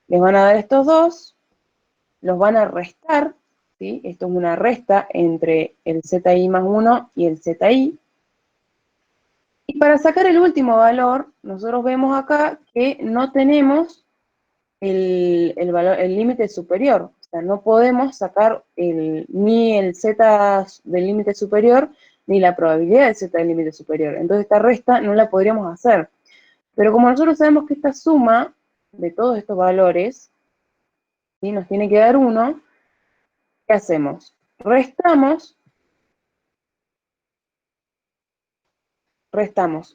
Les van a dar estos dos, los van a restar, ¿sí? Esto es una resta entre el zi más 1 y el zi. Y para sacar el último valor, nosotros vemos acá que no tenemos el límite superior. O sea, no podemos sacar ni el z del límite superior, ni la probabilidad del z del límite superior. Entonces esta resta no la podríamos hacer. Pero como nosotros sabemos que esta suma de todos estos valores, ¿sí?, nos tiene que dar 1, ¿qué hacemos? Restamos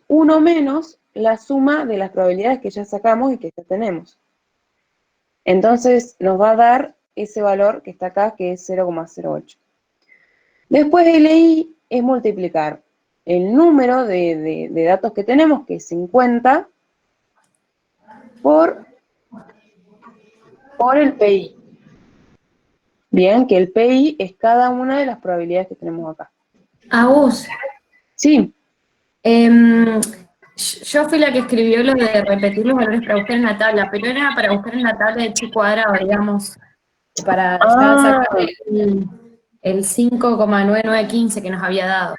1 menos la suma de las probabilidades que ya sacamos y que ya tenemos. Entonces nos va a dar ese valor que está acá, que es 0,08. Después LI es multiplicar el número de datos que tenemos, que es 50, por el PI. Bien, que el PI es cada una de las probabilidades que tenemos acá. Agus, Sí. yo fui la que escribió lo de repetir los valores para buscar en la tabla, pero era para buscar en la tabla de chi cuadrado, digamos, para ya sacar el 5,9915 que nos había dado.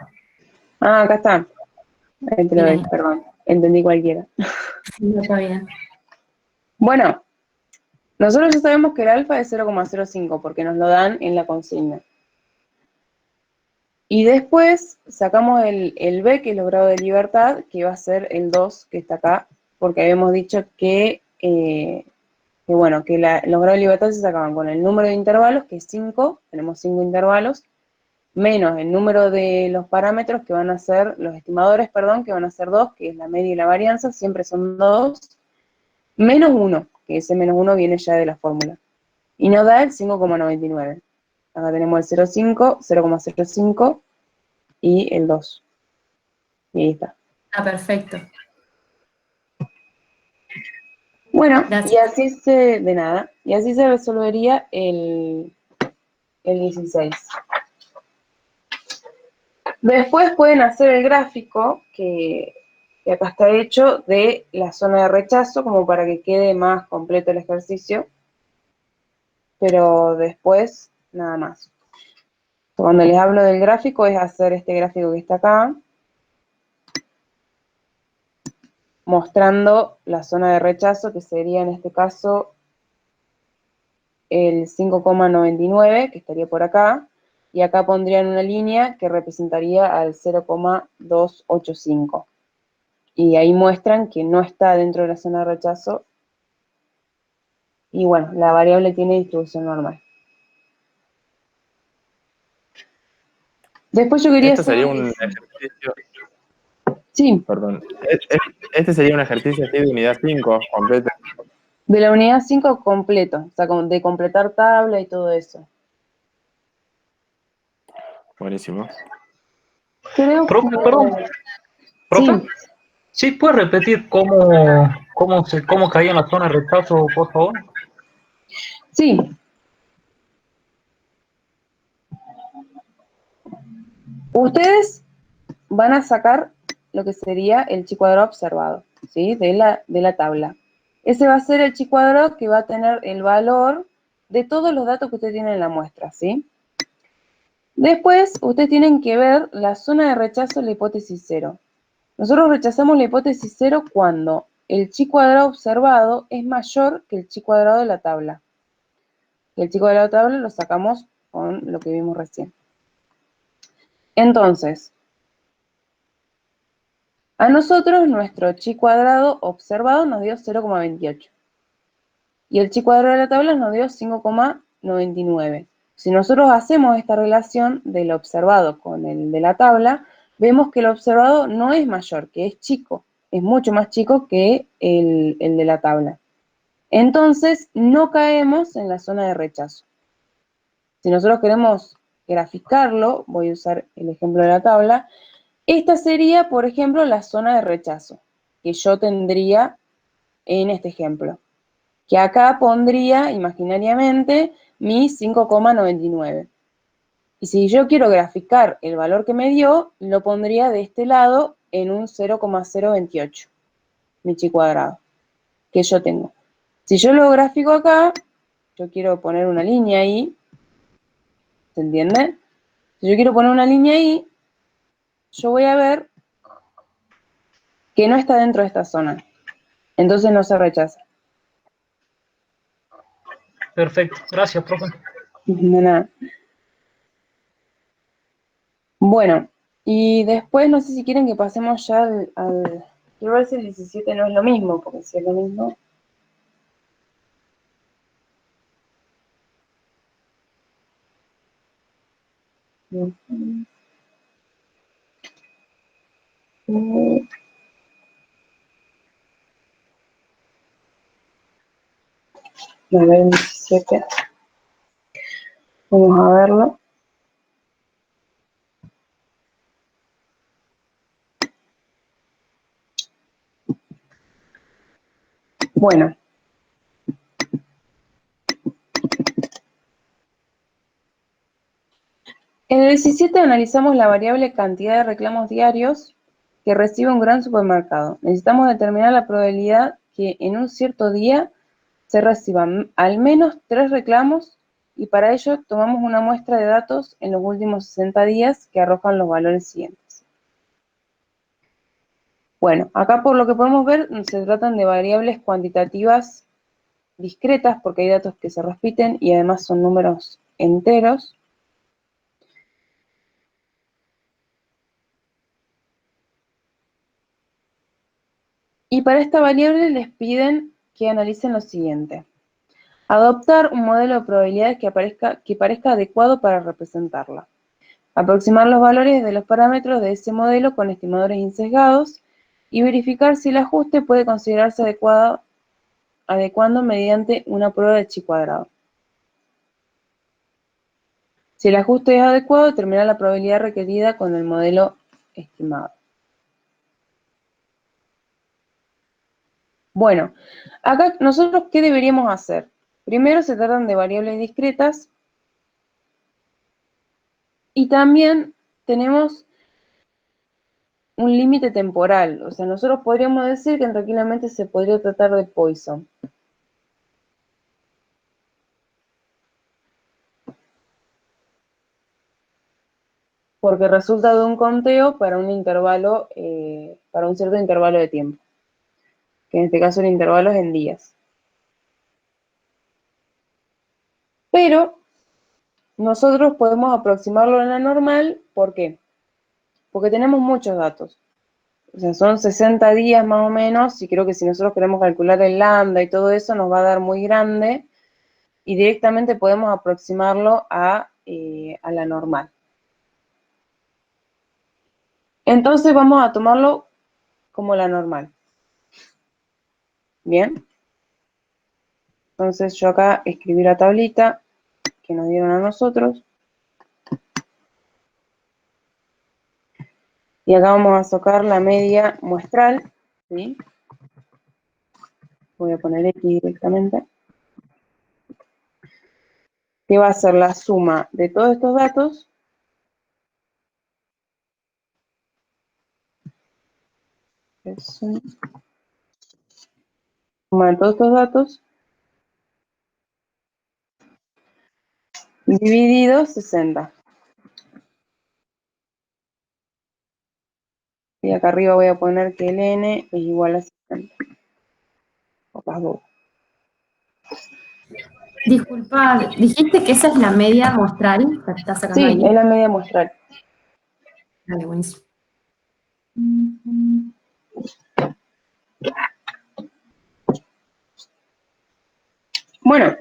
Acá está. Ahí te lo doy, perdón. Entendí cualquiera. No, está bien. Bueno, nosotros ya sabemos que el alfa es 0,05 porque nos lo dan en la consigna. Y después sacamos el B, que es los grados de libertad, que va a ser el 2, que está acá, porque habíamos dicho que los grados de libertad se sacaban con el número de intervalos, que es 5, tenemos 5 intervalos, menos el número de los parámetros, que van a ser, los estimadores, perdón, que van a ser 2, que es la media y la varianza, siempre son 2, menos 1, que ese menos 1 viene ya de la fórmula. Y nos da el 5,99. Acá tenemos el 0,5, 0,05 y el 2. Y ahí está. Ah, perfecto. Bueno, Gracias. y así de nada, y así se resolvería el 16. Después pueden hacer el gráfico, que acá está hecho, de la zona de rechazo, como para que quede más completo el ejercicio. Pero después, nada más. Cuando les hablo del gráfico, es hacer este gráfico que está acá, mostrando la zona de rechazo, que sería en este caso el 5,99, que estaría por acá, y acá pondrían una línea que representaría al 0,285. Y ahí muestran que no está dentro de la zona de rechazo. Y bueno, la variable tiene distribución normal. Después yo quería Esto hacer sería un ejercicio, sí, perdón, este sería un ejercicio así de unidad 5, completo. de la unidad 5 completo, o sea, de completar tabla y todo eso. Buenísimo. Creo Profe, que... perdón, profe. Sí, ¿Sí puede repetir cómo caía en la zona de rechazo, por favor? sí. Ustedes van a sacar lo que sería el chi cuadrado observado, ¿sí? De la tabla. Ese va a ser el chi cuadrado que va a tener el valor de todos los datos que ustedes tienen en la muestra, ¿sí? Después, ustedes tienen que ver la zona de rechazo de la hipótesis 0. Nosotros rechazamos la hipótesis 0 cuando el chi cuadrado observado es mayor que el chi cuadrado de la tabla. Y el chi cuadrado de la tabla lo sacamos con lo que vimos recién. Entonces, a nosotros nuestro chi cuadrado observado nos dio 0,28. Y el chi cuadrado de la tabla nos dio 5,99. Si nosotros hacemos esta relación del observado con el de la tabla, vemos que el observado no es mayor, que es chico. Es mucho más chico que el de la tabla. Entonces, no caemos en la zona de rechazo. Si nosotros queremos graficarlo, voy a usar el ejemplo de la tabla, esta sería, por ejemplo, la zona de rechazo que yo tendría en este ejemplo. Que acá pondría imaginariamente mi 5,99. Y si yo quiero graficar el valor que me dio, lo pondría de este lado en un 0,028, mi chi cuadrado, que yo tengo. Si yo lo grafico acá, yo quiero poner una línea ahí, ¿se entiende? Si yo quiero poner una línea ahí, yo voy a ver que no está dentro de esta zona. Entonces no se rechaza. Perfecto, gracias, profe. De nada. Bueno, y después no sé si quieren que pasemos ya al... Quiero ver si el 17 no es lo mismo, porque si es lo mismo... A ver, el 17. Vamos a verlo. Bueno. En el 17 analizamos la variable cantidad de reclamos diarios que recibe un gran supermercado. Necesitamos determinar la probabilidad que en un cierto día se reciban al menos 3 reclamos y para ello tomamos una muestra de datos en los últimos 60 días que arrojan los valores siguientes. Bueno, acá por lo que podemos ver se tratan de variables cuantitativas discretas porque hay datos que se repiten y además son números enteros. Y para esta variable les piden que analicen lo siguiente. Adoptar un modelo de probabilidades que parezca adecuado para representarla. Aproximar los valores de los parámetros de ese modelo con estimadores insesgados y verificar si el ajuste puede considerarse adecuado adecuando mediante una prueba de chi cuadrado. Si el ajuste es adecuado, determina la probabilidad requerida con el modelo estimado. Bueno, acá nosotros, ¿qué deberíamos hacer? Primero se tratan de variables discretas y también tenemos un límite temporal. O sea, nosotros podríamos decir que tranquilamente se podría tratar de Poisson. Porque resulta de un conteo para un intervalo, para un cierto intervalo de tiempo. Que en este caso el intervalo es en días. Pero nosotros podemos aproximarlo a la normal, ¿por qué? Porque tenemos muchos datos. O sea, son 60 días más o menos, y creo que si nosotros queremos calcular el lambda y todo eso, nos va a dar muy grande, y directamente podemos aproximarlo a la normal. Entonces vamos a tomarlo como la normal. Bien. Entonces yo acá escribí la tablita que nos dieron a nosotros. Y acá vamos a sacar la media muestral, ¿sí? Voy a poner X directamente. Que va a ser la suma de todos estos datos. Suma de todos estos datos. Dividido 60. Y acá arriba voy a poner que el n es igual a 60. Pocas dudas. Disculpa, dijiste que esa es la media muestral que estás sacando Sí, ahí. es la media muestral. Dale, buenísimo. Bueno,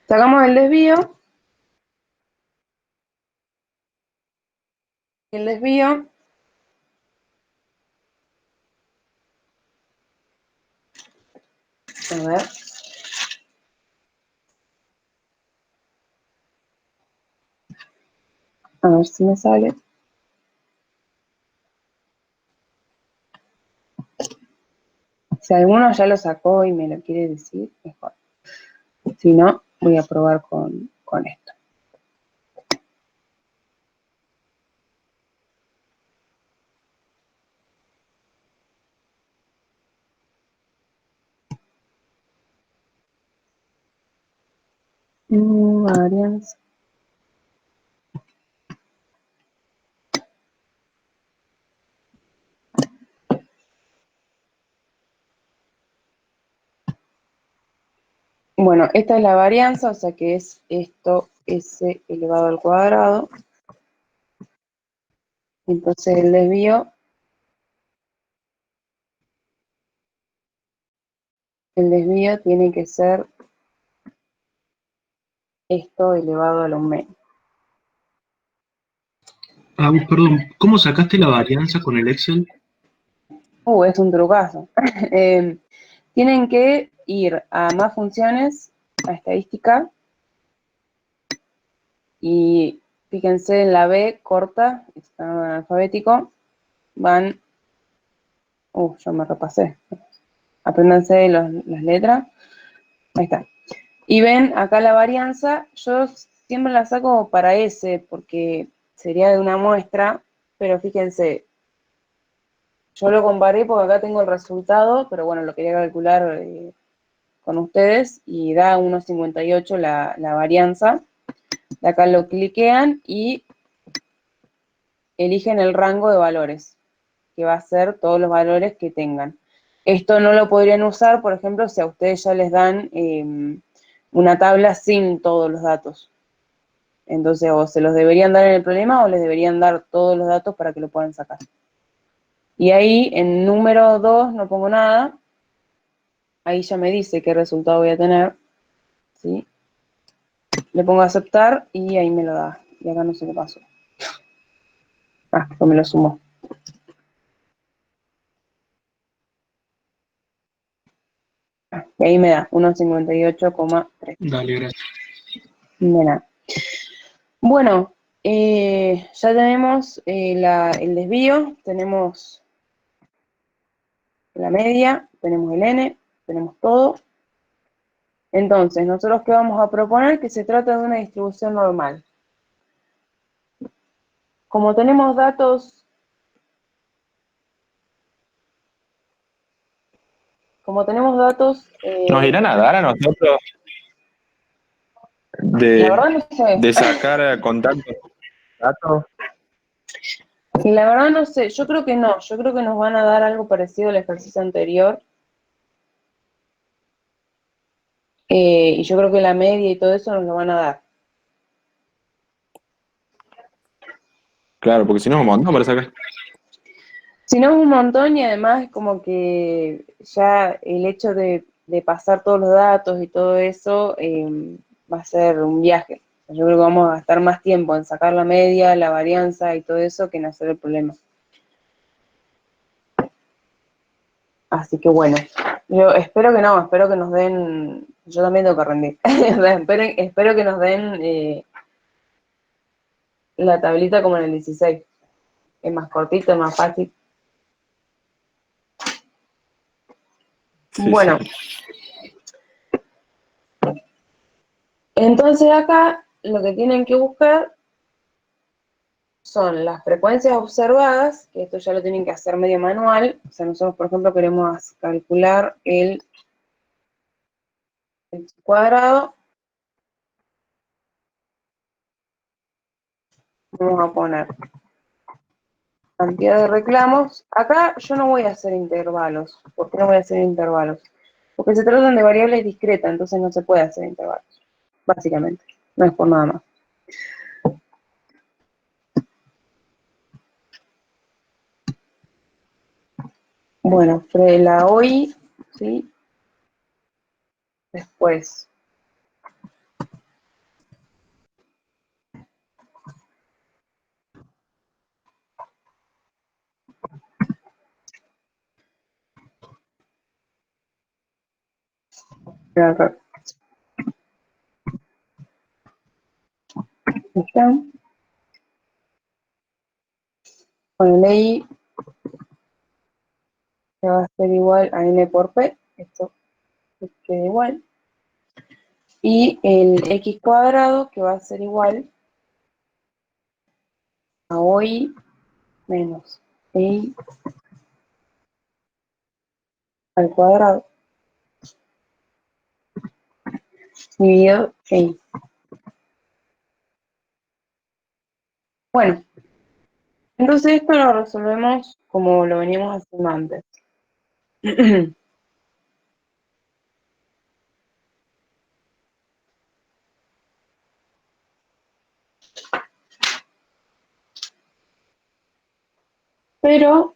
sacamos el desvío. El desvío a ver si me sale. Si alguno ya lo sacó y me lo quiere decir, mejor. Si no, voy a probar con esto. Varianza. Bueno, esta es la varianza, o sea que es esto, s elevado al cuadrado. Entonces el desvío tiene que ser esto elevado a lo menos. Perdón, ¿cómo sacaste la varianza con el Excel? Es un trucazo. Tienen que ir a más funciones, a estadística, y fíjense en la B corta, está en alfabético, van, yo me repasé, apréndanse las letras, ahí está. Y ven acá la varianza, yo siempre la saco para S, porque sería de una muestra, pero fíjense, yo lo comparé porque acá tengo el resultado, pero bueno, lo quería calcular con ustedes, y da 1,58 la varianza. De acá lo cliquean y eligen el rango de valores, que va a ser todos los valores que tengan. Esto no lo podrían usar, por ejemplo, si a ustedes ya les dan una tabla sin todos los datos. Entonces, o se los deberían dar en el problema o les deberían dar todos los datos para que lo puedan sacar. Y ahí, en número 2, no pongo nada. Ahí ya me dice qué resultado voy a tener. ¿Sí? Le pongo a aceptar y ahí me lo da. Y acá no sé qué pasó. Pues me lo sumó. Y ahí me da 1,58,3. Dale, gracias. De nada. Bueno, ya tenemos el desvío, tenemos la media, tenemos el n, tenemos todo. Entonces, nosotros qué vamos a proponer, que se trata de una distribución normal. Como tenemos datos, ¿Nos irán a dar a nosotros la verdad no sé. de sacar contactos datos? La verdad no sé, yo creo que no, yo creo que nos van a dar algo parecido al ejercicio anterior. Y yo creo que la media y todo eso nos lo van a dar. Claro, porque si no es un montón para sacar. Si no es un montón y además es como que ya el hecho de pasar todos los datos y todo eso va a ser un viaje. Yo creo que vamos a gastar más tiempo en sacar la media, la varianza y todo eso que en hacer el problema. Así que bueno, yo espero que no, espero que nos den, yo también tengo que rendir, espero que nos den la tablita como en el 16, es más cortito, es más fácil. Sí, Bueno, sí. entonces acá lo que tienen que buscar son las frecuencias observadas, que esto ya lo tienen que hacer medio manual. O sea, nosotros, por ejemplo, queremos calcular el x cuadrado. Vamos a poner cantidad de reclamos. Acá yo no voy a hacer intervalos. ¿Por qué no voy a hacer intervalos? Porque se tratan de variables discretas, entonces no se puede hacer intervalos, básicamente. No es por nada más. Bueno, la OI, ¿sí? Después, acá está. Con el I que va a ser igual a n por p, esto queda igual. Y el x cuadrado que va a ser igual a OI menos I al cuadrado dividido I. Bueno, entonces esto lo resolvemos como lo veníamos haciendo antes. Pero,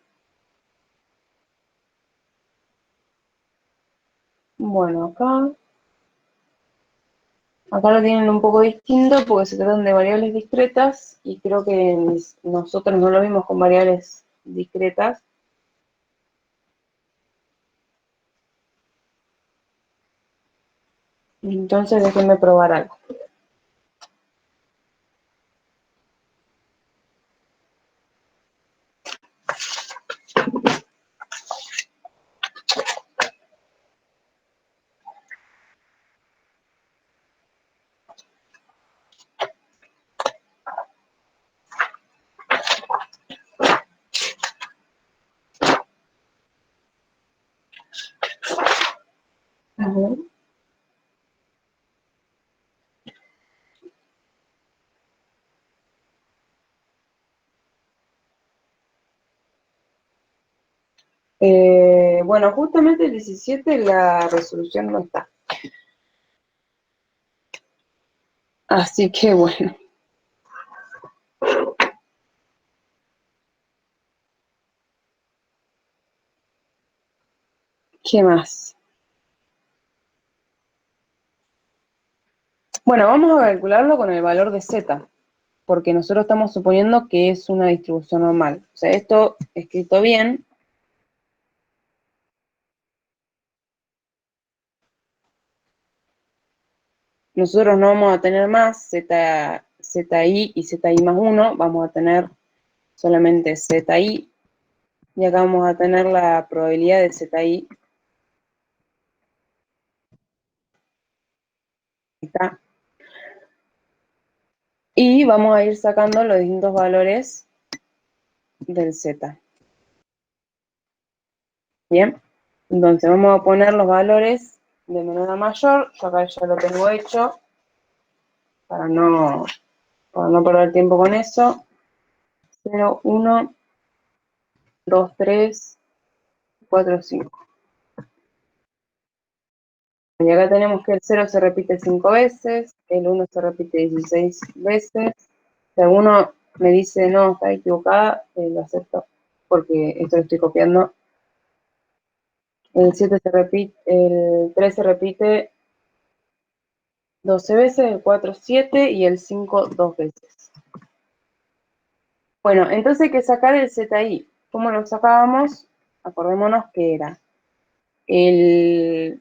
bueno, acá lo tienen un poco distinto porque se tratan de variables discretas y creo que nosotros no lo vimos con variables discretas. Entonces déjenme probar algo. A ver. Bueno, justamente el 17 la resolución no está. Así que bueno. ¿Qué más? Bueno, vamos a calcularlo con el valor de z, porque nosotros estamos suponiendo que es una distribución normal. O sea, esto escrito bien nosotros no vamos a tener más ZI y ZI más 1, vamos a tener solamente ZI, y acá vamos a tener la probabilidad de ZI. Está. Y vamos a ir sacando los distintos valores del Z. Bien, entonces vamos a poner los valores de menor a mayor. Yo acá ya lo tengo hecho para no perder tiempo con eso. 0, 1, 2, 3, 4, 5. Y acá tenemos que el 0 se repite 5 veces, el 1 se repite 16 veces. Si alguno me dice, no, está equivocada, lo acepto, porque esto lo estoy copiando. El 7 se repite, el 3 se repite 12 veces, el 4 7 y el 5 2 veces. Bueno, entonces hay que sacar el ZI. ¿Cómo lo sacábamos? Acordémonos que era el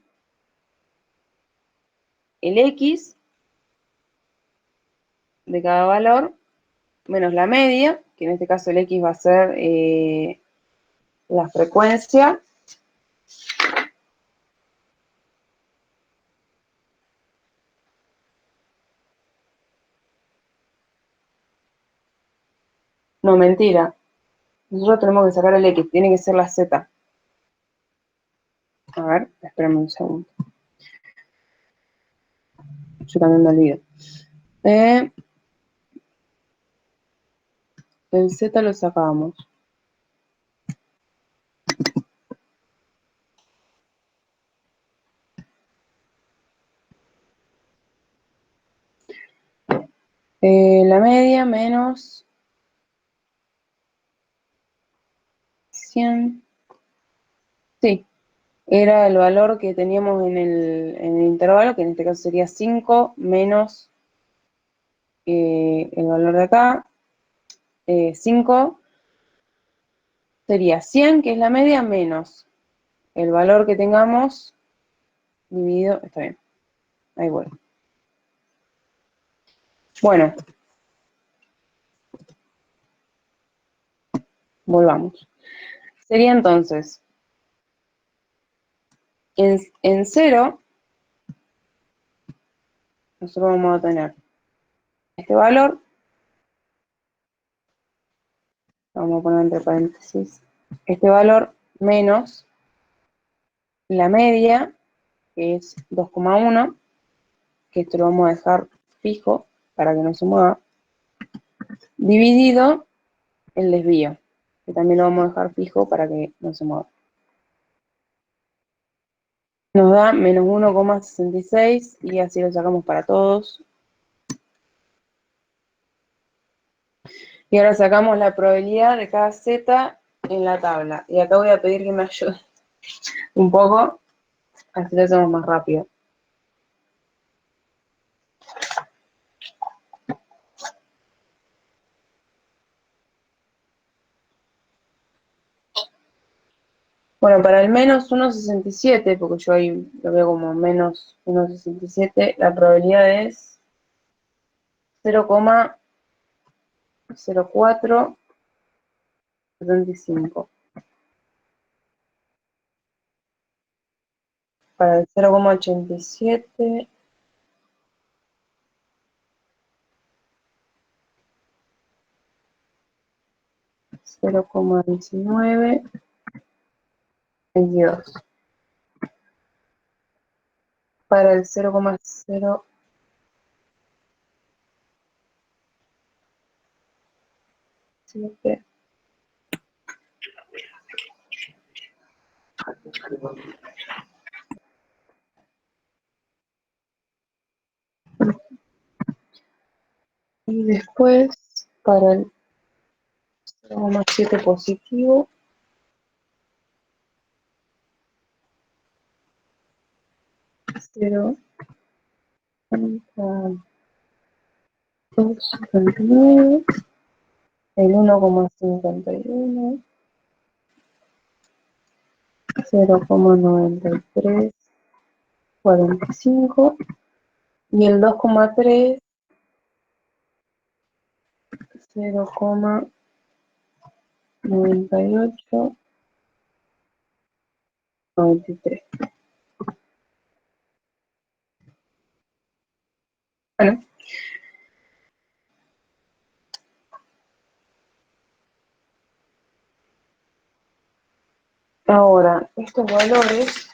X de cada valor menos la media, que en este caso el X va a ser la frecuencia, no, mentira, nosotros tenemos que sacar el X, tiene que ser la Z. A ver, espérame un segundo. Yo también me olvido. El Z lo sacamos. La media menos 100. Sí, era el valor que teníamos en el intervalo, que en este caso sería 5 menos el valor de acá. 5 sería 100, que es la media, menos el valor que tengamos dividido. Está bien, ahí voy. Bueno, volvamos. Sería entonces, en 0, nosotros vamos a tener este valor, vamos a poner entre paréntesis, este valor menos la media, que es 2,1, que esto lo vamos a dejar fijo para que no se mueva, dividido el desvío, que también lo vamos a dejar fijo para que no se mueva. Nos da menos 1,66 y así lo sacamos para todos. Y ahora sacamos la probabilidad de cada Z en la tabla. Y acá voy a pedir que me ayude un poco, así lo hacemos más rápido. Bueno, para el menos 1,67, porque yo ahí lo veo como menos 1,67, la probabilidad es 0,0475. Para el 0,87, 0,19, 22. Para el 0,07, y después para el 0,7 positivo, 0,259, el 1,51, 0,9345 Y el 2,3, 0,9893. Bueno, ahora estos valores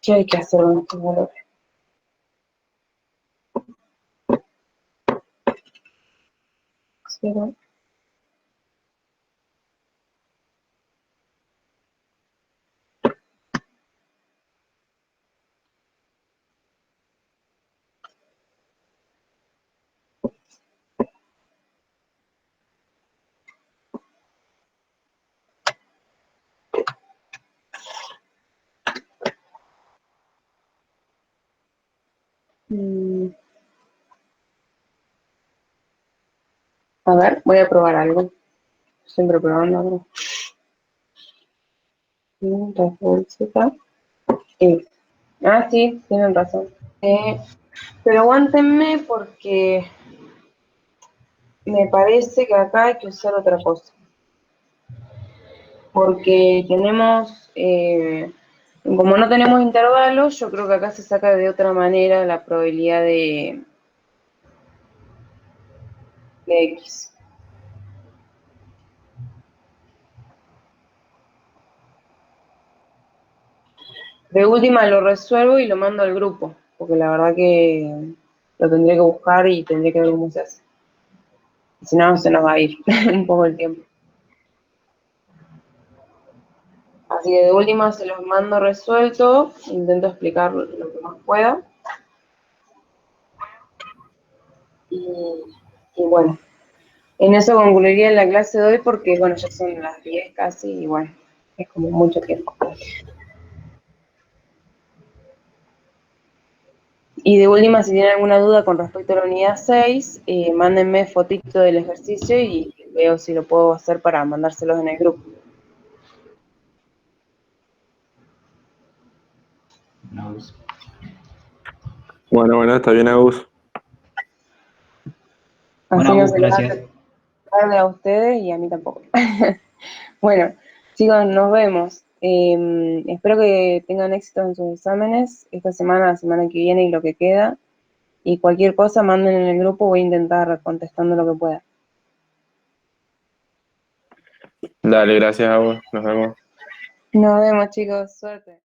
¿qué hay que hacer con estos valores? Cero. A ver, voy a probar algo. Siempre probando algo. Sí, tienen razón. Pero aguántenme porque me parece que acá hay que usar otra cosa. Porque tenemos, como no tenemos intervalos, yo creo que acá se saca de otra manera la probabilidad de X. De última lo resuelvo y lo mando al grupo, porque la verdad que lo tendré que buscar y tendré que ver cómo se hace. Si no, se nos va a ir un poco el tiempo. Así que de última se los mando resuelto, intento explicar lo que más pueda. Y bueno, en eso concluiría la clase de hoy porque, bueno, ya son las 10 casi y bueno, es como mucho tiempo. Y de última, si tienen alguna duda con respecto a la unidad 6, mándenme fotito del ejercicio y veo si lo puedo hacer para mandárselos en el grupo. Bueno, está bien, Agus. Así Bueno, no Agus, se les gracias. hace tarde a ustedes y a mí tampoco. Bueno, chicos, nos vemos. Espero que tengan éxito en sus exámenes esta semana, la semana que viene y lo que queda. Y cualquier cosa, manden en el grupo, voy a intentar contestando lo que pueda. Dale, gracias, Agus. Nos vemos. Nos vemos, chicos. Suerte.